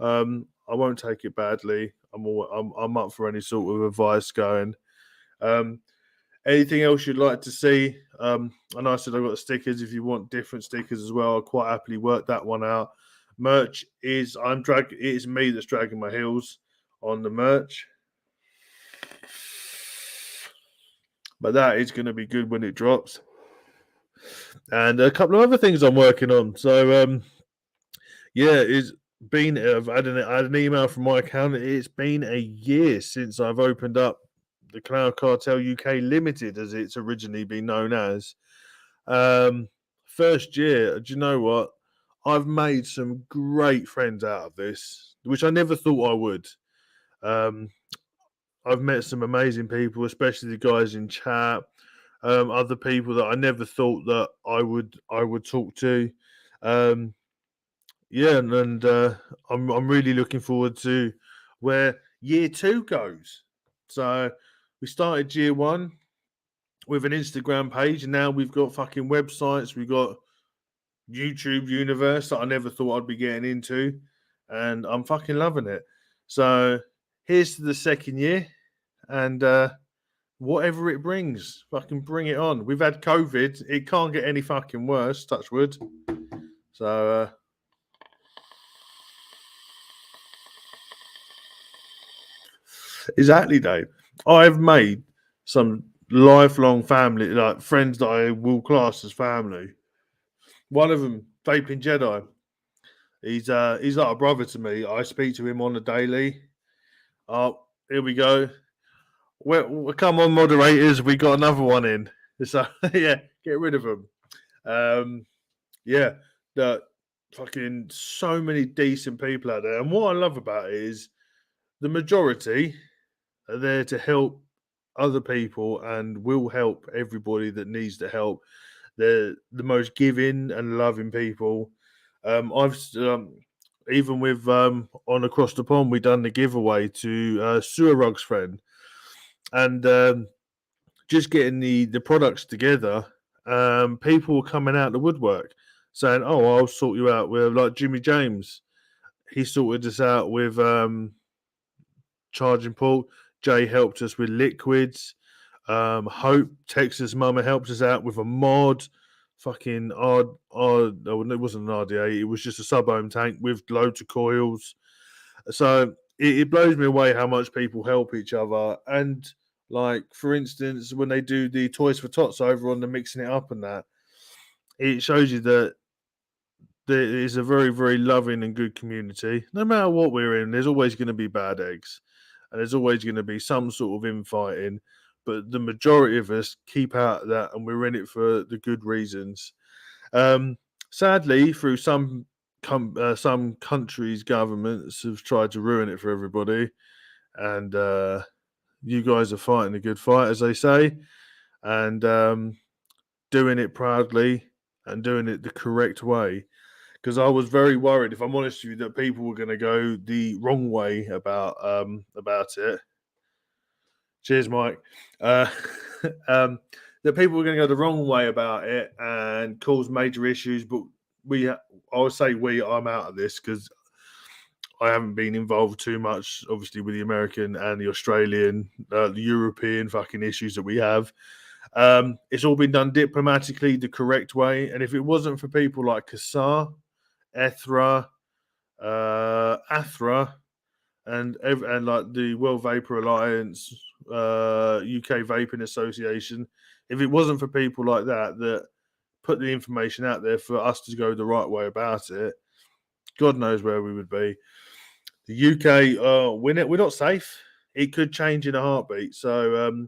I won't take it badly. I'm up for any sort of advice going. Um, Anything else you'd like to see? I know I said I've got stickers. If you want different stickers as well, I'll quite happily work that one out. Merch is it is me that's dragging my heels on the merch. But that is going to be good when it drops. And a couple of other things I'm working on. So yeah, I've had an email from my account. It's been a year since I've opened up the Cartel UK Limited, as it's originally been known as. First year, do you know what? I've made some great friends out of this, which I never thought I would. I've met some amazing people, especially the guys in chat. Other people that I never thought that I would talk to. Yeah, and I'm really looking forward to where year 2 goes. So we started year 1 with an Instagram page, and now we've got fucking websites. We've got YouTube universe that I never thought I'd be getting into, and I'm fucking loving it. So here's to the second year, and whatever it brings, fucking bring it on. We've had COVID; it can't get any fucking worse. Touch wood. So exactly, Dave. I've made some lifelong family, like friends that I will class as family. One of them, Vaping Jedi. He's like a brother to me. I speak to him on a daily. Oh, here we go. Well, come on, moderators. We got another one in. So yeah, get rid of them. Yeah, the fucking so many decent people out there. And what I love about it is the majority are there to help other people and will help everybody that needs the help. They're the most giving and loving people. I've even with on across the pond, we done the giveaway to Sewer Rug's friend, and just getting the products together. People were coming out the woodwork saying, "Oh, I'll sort you out with like Jimmy James." He sorted us out with charging port. Jay helped us with liquids. Hope, Texas Mama, helped us out with a mod. Fucking it wasn't an RDA, it was just a sub-ohm tank with loads of coils. So it blows me away how much people help each other. And like, for instance, when they do the Toys for Tots over on the Mixing It Up and that, it shows you that there is a very, very loving and good community. No matter what we're in, there's always going to be bad eggs. And there's always going to be some sort of infighting. But the majority of us keep out of that, and we're in it for the good reasons. Sadly, through some countries' governments have tried to ruin it for everybody, and you guys are fighting a good fight, as they say, and doing it proudly and doing it the correct way. because I was very worried, if I'm honest with you, that people were going to go the wrong way about it. Cheers, Mike. Uh, that people were going to go the wrong way about it and cause major issues. But I would say I'm out of this because I haven't been involved too much, obviously, with the American and the Australian, the European fucking issues that we have. It's all been done diplomatically, the correct way. And if it wasn't for people like Kassar, Ethra, Athra, and like the World Vapor Alliance, UK Vaping Association, if it wasn't for people like that put the information out there for us to go the right way about it, God knows where we would be. The UK, we're not safe. It could change in a heartbeat. So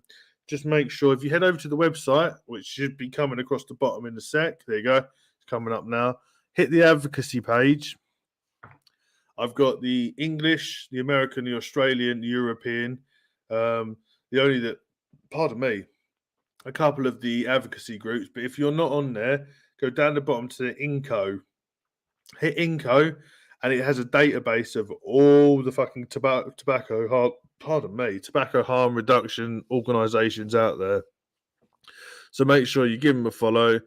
just make sure, if you head over to the website, which should be coming across the bottom in a sec, there you go, it's coming up now. Hit the advocacy page. I've got the English, the American, the Australian, the European. Pardon me, a couple of the advocacy groups. But if you're not on there, go down the bottom to the INCO. Hit INCO, and it has a database of all the fucking tobacco harm reduction organisations out there. So make sure you give them a follow.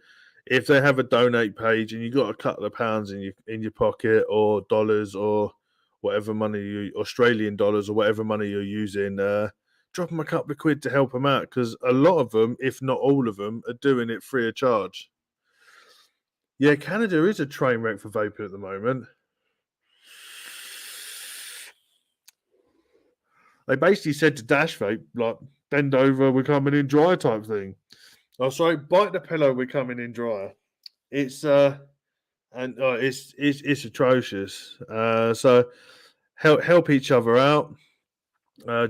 If they have a donate page and you got a couple of pounds in your pocket, or dollars, or whatever money, Australian dollars, or whatever money you're using, drop them a couple of quid to help them out, because a lot of them, if not all of them, are doing it free of charge. Yeah, Canada is a train wreck for vaping at the moment. They basically said to Dash Vape, like, bend over, we're coming in dry type thing. Oh, sorry, bite the pillow, we're coming in dry. It's it's atrocious. So help each other out.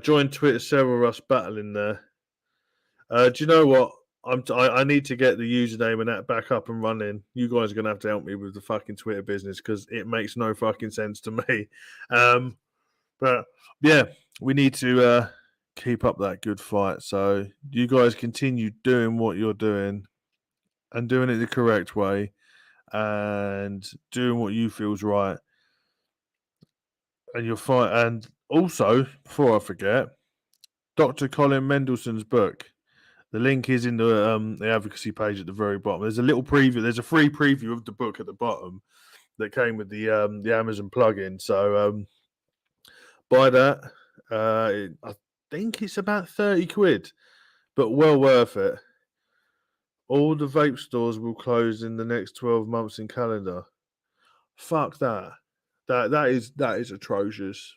Join Twitter, Sarah Russ battling there. Do you know what? I need to get the username and that back up and running. You guys are gonna have to help me with the fucking Twitter business, because it makes no fucking sense to me. But yeah, we need to keep up that good fight. So you guys continue doing what you're doing and doing it the correct way and doing what you feel's right. And you'll fight. And also, before I forget, Dr. Colin Mendelssohn's book. The link is in the advocacy page at the very bottom. There's a little preview. There's a free preview of the book at the bottom that came with the Amazon plugin. So buy that. I think it's about 30 quid, but well worth it. All the vape stores will close in the next 12 months in calendar. Fuck that. That is atrocious.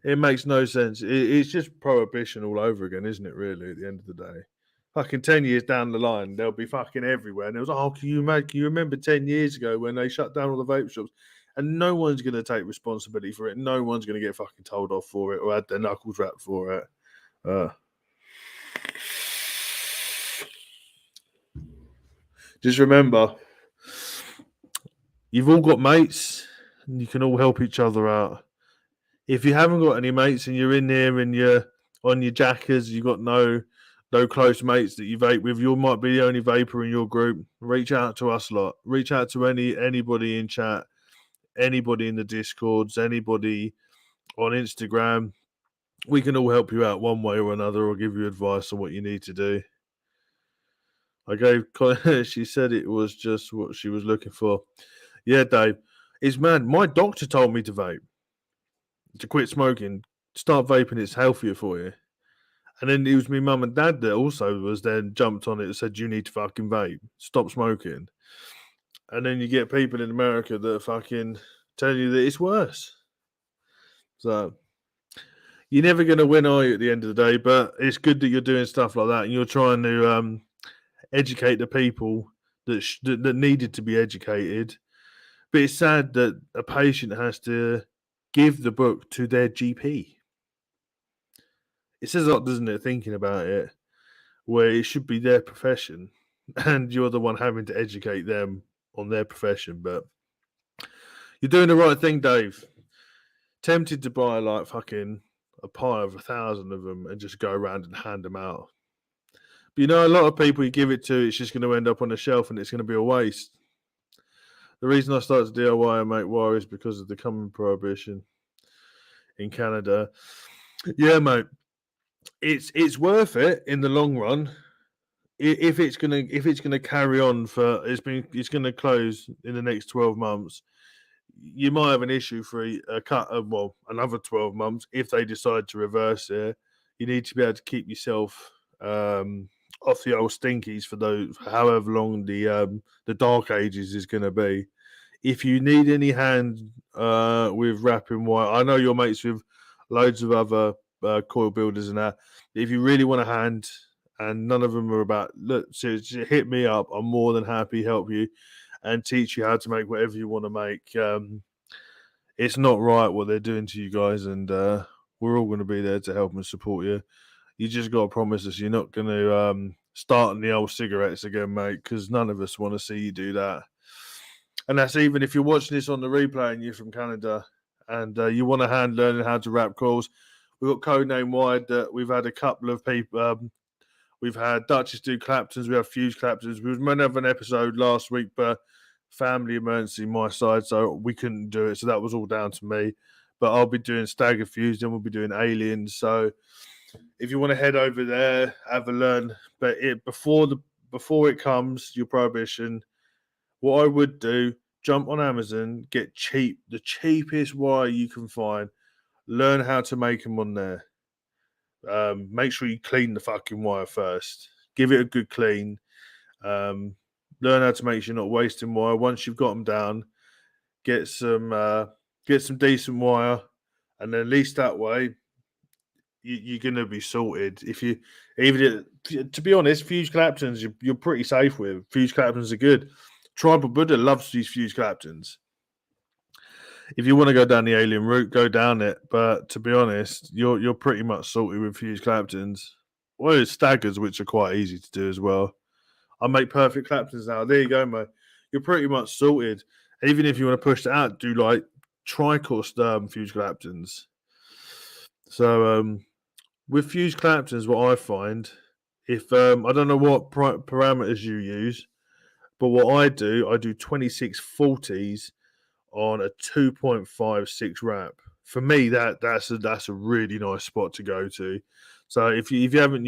It makes no sense. It's just prohibition all over again, isn't it, really, at the end of the day? Fucking 10 years down the line, they'll be fucking everywhere. And it was, can you remember 10 years ago when they shut down all the vape shops? And no one's going to take responsibility for it. No one's going to get fucking told off for it or had their knuckles wrapped for it. Just remember, you've all got mates and you can all help each other out. If you haven't got any mates and you're in there and you're on your jackers, you've got no close mates that you vape with, you might be the only vapor in your group, reach out to us lot. Reach out to anybody in chat, anybody in the Discords, anybody on Instagram. We can all help you out one way or another, or give you advice on what you need to do. She said it was just what she was looking for. Yeah, Dave. It's mad. My doctor told me to vape, to quit smoking, start vaping, it's healthier for you. And then it was my mum and dad that also was then jumped on it and said, you need to fucking vape, stop smoking. And then you get people in America that fucking tell you that it's worse. So you're never going to win, are you, at the end of the day? But it's good that you're doing stuff like that and you're trying to educate the people that needed to be educated. But it's sad that a patient has to give the book to their GP. It says a lot, doesn't it, thinking about it, where it should be their profession and you're the one having to educate them on their profession. But you're doing the right thing, Dave. Tempted to buy like fucking a pie of 1,000 of them and just go around and hand them out. But you know, a lot of people you give it to, it's just going to end up on the shelf and it's going to be a waste. The reason I started DIY and make wire is because of the coming prohibition in Canada. Yeah, mate, it's worth it in the long run. If it's gonna carry on for it's gonna close in the next 12 months. You might have an issue for another 12 months if they decide to reverse it. You need to be able to keep yourself off the old stinkies for those however long the dark ages is going to be. If you need any hand with wrapping wire, I know you're mates with loads of other coil builders and that. If you really want a hand, and none of them are about look, so hit me up. I'm more than happy to help you and teach you how to make whatever you want to make. It's not right what they're doing to you guys, and we're all going to be there to help and support you. You just got to promise us you're not going to start on the old cigarettes again, mate, because none of us want to see you do that. And that's even if you're watching this on the replay and you're from Canada and you want a hand learning how to wrap coils. We've got Codename Wide that we've had a couple of people. We've had Duchess do Claptons. We have Fuse Claptons. We were meant to have an episode last week, but family emergency my side, so we couldn't do it. So that was all down to me. But I'll be doing Stagger Fuse, then we'll be doing Aliens. So if you want to head over there, have a learn. But before it comes, your prohibition, what I would do, jump on Amazon, get the cheapest wire you can find, learn how to make them on there. Make sure you clean the fucking wire first. Give it a good clean. Learn how to make sure you're not wasting wire. Once you've got them down, get some decent wire, and then at least that way you're gonna be sorted. To be honest, Fuse Claptons you're pretty safe with. Fuse Claptons are good. Tribal Buddha loves these Fuse Claptons. If you want to go down the alien route, go down it. But to be honest, you're pretty much sorted with Fuse Claptons. Well, it's Staggers, which are quite easy to do as well. I make perfect Claptons now. There you go, mate. You're pretty much sorted. Even if you want to push it out, do like tricost Fuse Claptons. So with Fuse Claptons, what I find, if I don't know what parameters you use, but what I do 2640s on a 2.56 wrap. For me, that's a really nice spot to go to. So if you haven't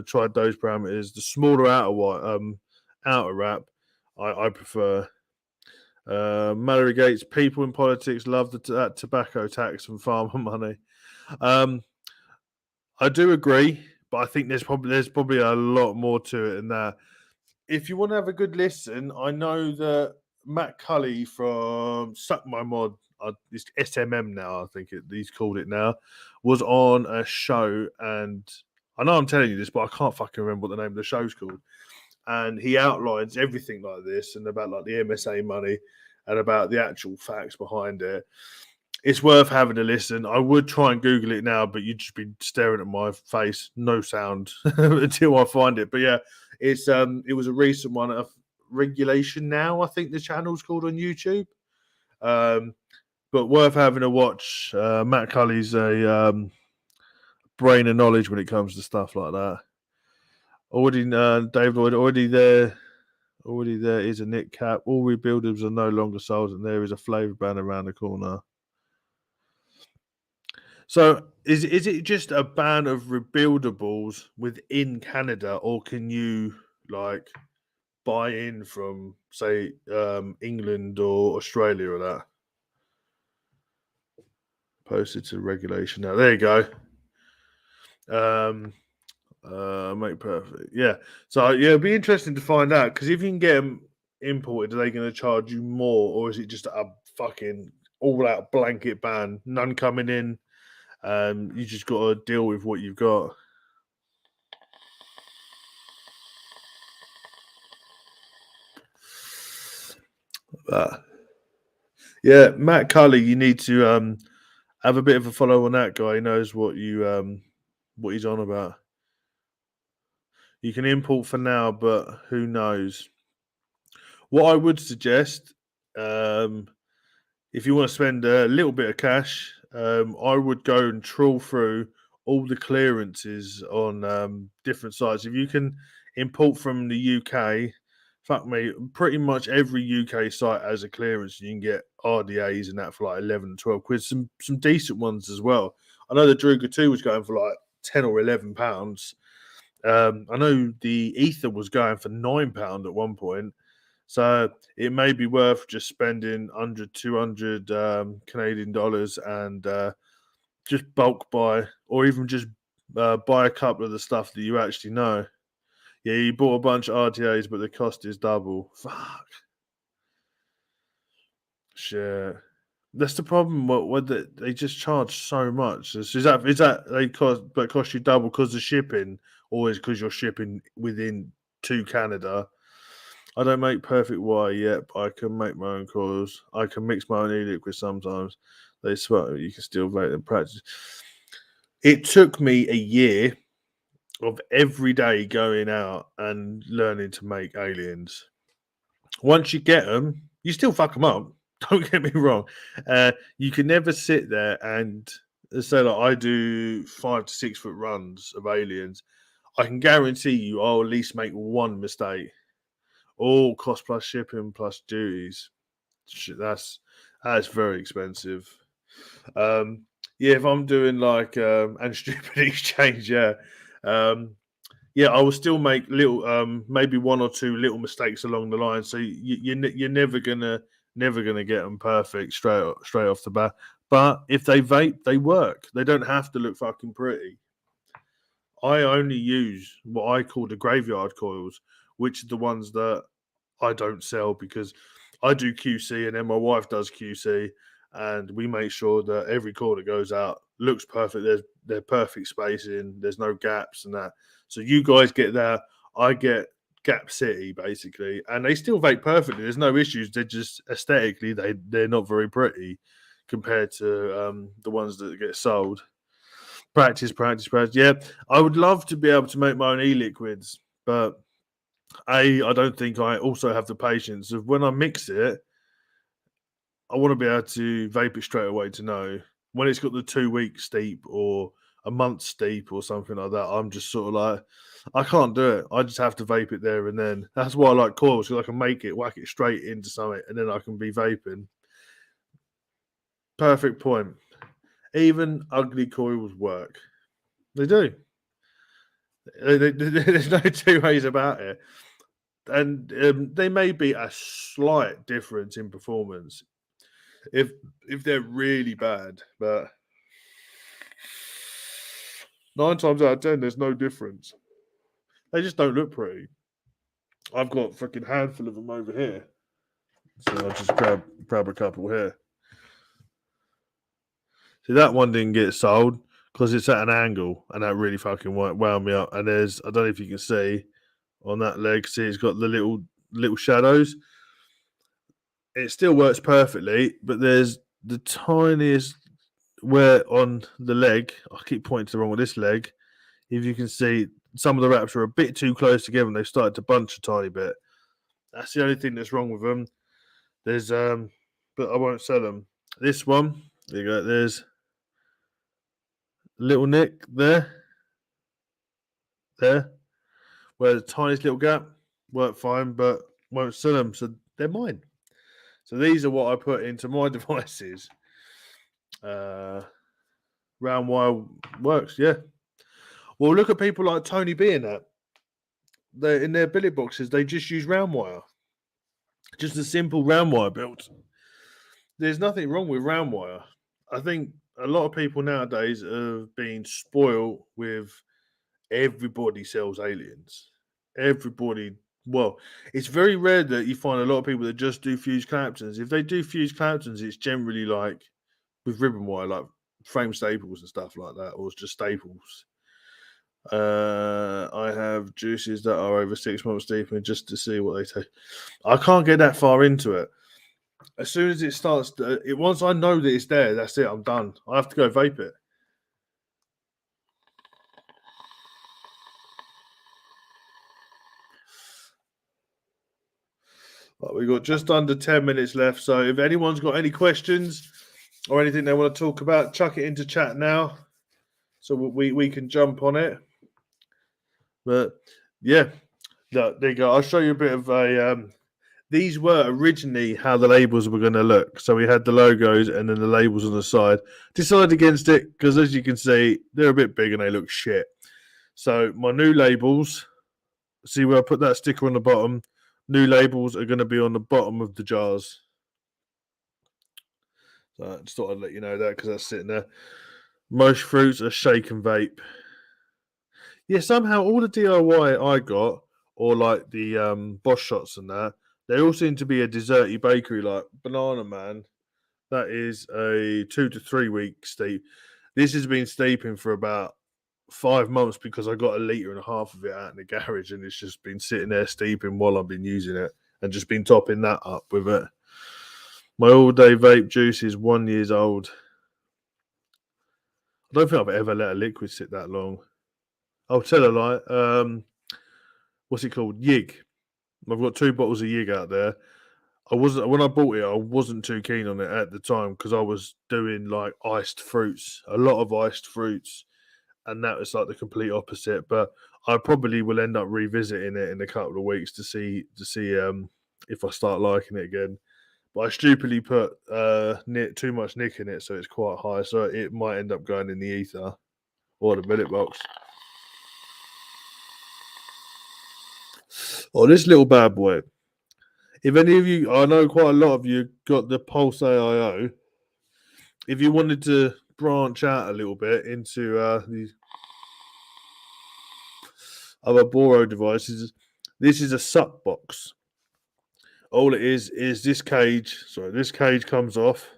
tried those parameters, the smaller outer wrap, I prefer. Mallory Gates, people in politics love that tobacco tax and farmer money. I do agree, but I think there's probably a lot more to it than that. If you want to have a good listen, I know that Matt Cully from Suck My Mod, it's SMM now, I think he's called it now, was on a show, and I know I'm telling you this, but I can't fucking remember what the name of the show's called. And he outlines everything like this and about like the MSA money and about the actual facts behind it. It's worth having a listen. I would try and Google it now, but you'd just be staring at my face, no sound until I find it. But yeah, it was a recent one of Regulation Now, I think the channel's called on YouTube. But worth having a watch. Matt Cully's a brain of knowledge when it comes to stuff like that. David Lloyd, already there is a knit cap. All rebuilders are no longer sold, and there is a flavour ban around the corner. So is it just a ban of rebuildables within Canada, or can you like buy in from say England or Australia or that? Posted to regulation now. There you go. Make perfect. Yeah. So yeah, it'd be interesting to find out because if you can get them imported, are they going to charge you more, or is it just a fucking all-out blanket ban? None coming in. You just got to deal with what you've got. Yeah, Matt Cully, you need to have a bit of a follow on that guy. He knows what he's on about. You can import for now, but who knows? What I would suggest, if you want to spend a little bit of cash, I would go and trawl through all the clearances on different sites. If you can import from the UK fuck me, pretty much every UK site has a clearance. You can get RDAs and that for like 11, 12 quid. Some decent ones as well. I know the Druga 2 was going for like 10 or 11 pounds. I know the Ether was going for £9 at one point. So it may be worth just spending 100, 200 Canadian dollars and just bulk buy, or even just buy a couple of the stuff that you actually know. Yeah, you bought a bunch of RTAs, but the cost is double. Fuck. Shit. That's the problem. What they just charge so much. Is that they cost you double because of shipping, or is because you're shipping within to Canada? I don't make perfect wire yet, but I can make my own coils. I can mix my own e-liquid sometimes. They swear you can still vape in practice. It took me a year of every day going out and learning to make aliens. Once you get them, you still fuck them up. Don't get me wrong. You can never sit there and say like I do 5 to 6 foot runs of aliens. I can guarantee you I'll at least make one mistake. All cost plus shipping plus duties. That's very expensive. Yeah, if I'm doing like and stupid exchange, yeah. Yeah, I will still make little, maybe one or two little mistakes along the line. So you're never gonna get them perfect straight off the bat. But if they vape, they work. They don't have to look fucking pretty. I only use what I call the graveyard coils, which are the ones that I don't sell because I do QC and then my wife does QC, and we make sure that every coil that goes out looks perfect. They're perfect spacing. There's no gaps and that. So you guys get that. I get Gap City basically, and they still vape perfectly. There's no issues. They're just aesthetically they're not very pretty compared to the ones that get sold. Practice. Yeah, I would love to be able to make my own e-liquids, but I don't think I also have the patience of when I mix it. I want to be able to vape it straight away to know when it's got the 2 week steep or a month steep or something like that. I'm just sort of like, I can't do it. I just have to vape it there and then. That's why I like coils, because I can make it, whack it straight into something, and then I can be vaping. Perfect point. Even ugly coils work. They do. There's no two ways about it. And they may be a slight difference in performance if they're really bad, but 9 times out of 10, there's no difference. They just don't look pretty. I've got a fucking handful of them over here, so I'll just grab a couple here. See, that one didn't get sold because it's at an angle, and that really fucking wound me up. And there's, I don't know if you can see on that leg, see it's got the little shadows. It still works perfectly, but there's the tiniest where on the leg. I keep pointing to the wrong with this leg. If you can see, some of the wraps are a bit too close together and they've started to bunch a tiny bit. That's the only thing that's wrong with them. There's but I won't sell them. This one, there you go. There's a little nick there, where the tiniest little gap work fine, but won't sell them, so they're mine. So these are what I put into my devices. Round wire works, yeah. Well, look at people like Tony B and that. They're in their billet boxes, they just use round wire. Just a simple round wire build. There's nothing wrong with round wire. I think a lot of people nowadays have been spoiled with everybody sells aliens. Everybody. Well, it's very rare that you find a lot of people that just do fused Claptons. If they do fused Claptons, it's generally like with ribbon wire, like frame staples and stuff like that, or it's just staples. I have juices that are over 6 months deep, and just to see what they take. I can't get that far into it. As soon as it starts, once I know that it's there, that's it. I'm done. I have to go vape it. But we've got just under 10 minutes left. So if anyone's got any questions or anything they want to talk about, chuck it into chat now so we can jump on it. But yeah, Look, there you go. I'll show you a bit of a. These were originally how the labels were going to look. So we had the logos and then the labels on the side. Decided against it because, as you can see, they're a bit big and they look shit. So my new labels, see where I put that sticker on the bottom? New labels are going to be on the bottom of the jars. So I just thought I'd let you know that because that's sitting there. Most fruits are shake and vape. Yeah, somehow all the DIY I got, or like the Boss shots and that, they all seem to be a desserty bakery, like Banana Man. That is a 2 to 3 week steep. This has been steeping for about 5 months because I got 1.5 liters of it out in the garage and it's just been sitting there steeping while I've been using it and just been topping that up with it. My all day vape juice is 1 year old. I don't think I've ever let a liquid sit that long. I'll tell a lie. What's it called? Yig. I've got 2 bottles of Yig out there. When I bought it, I wasn't too keen on it at the time because I was doing like iced fruits, a lot of iced fruits, and that was like the complete opposite. But I probably will end up revisiting it in a couple of weeks to see if I start liking it again. But I stupidly put too much nick in it, so it's quite high. So it might end up going in the ether or the billet box. Oh, this little bad boy. If any of you, I know quite a lot of you got the Pulse AIO. If you wanted to branch out a little bit into these other Boro devices, this is a suck box. All it is this cage. Sorry, this cage comes off.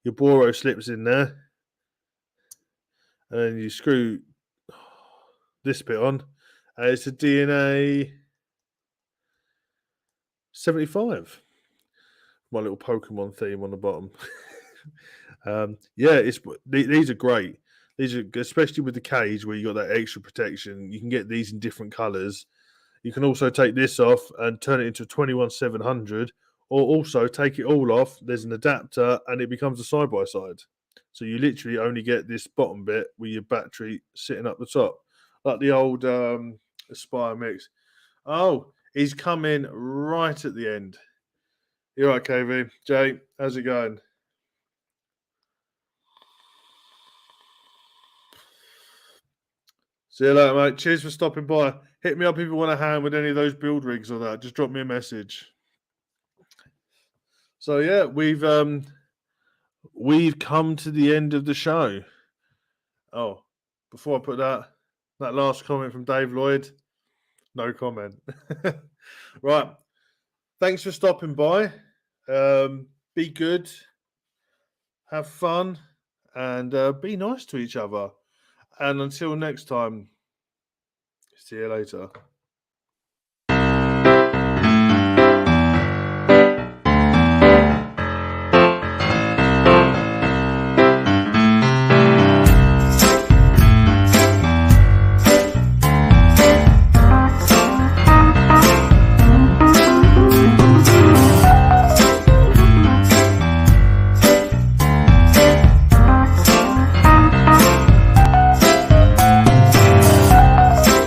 Your Boro slips in there, and you screw this bit on. It's a DNA 75. My little Pokemon theme on the bottom. Yeah, these are great. These are especially with the cage where you got that extra protection. You can get these in different colors. You can also take this off and turn it into a 21700, or also take it all off. There's an adapter and it becomes a side by side. So you literally only get this bottom bit with your battery sitting up the top, like the old Aspire Mix. Oh, he's come in right at the end. You're right, KV. Jay, how's it going? See you later, mate. Cheers for stopping by. Hit me up if you want a hand with any of those build rigs or that. Just drop me a message. So yeah, we've come to the end of the show. Oh, before I put that last comment from Dave Lloyd, no comment. Right. Thanks for stopping by. Be good, have fun, and be nice to each other. And until next time, see you later.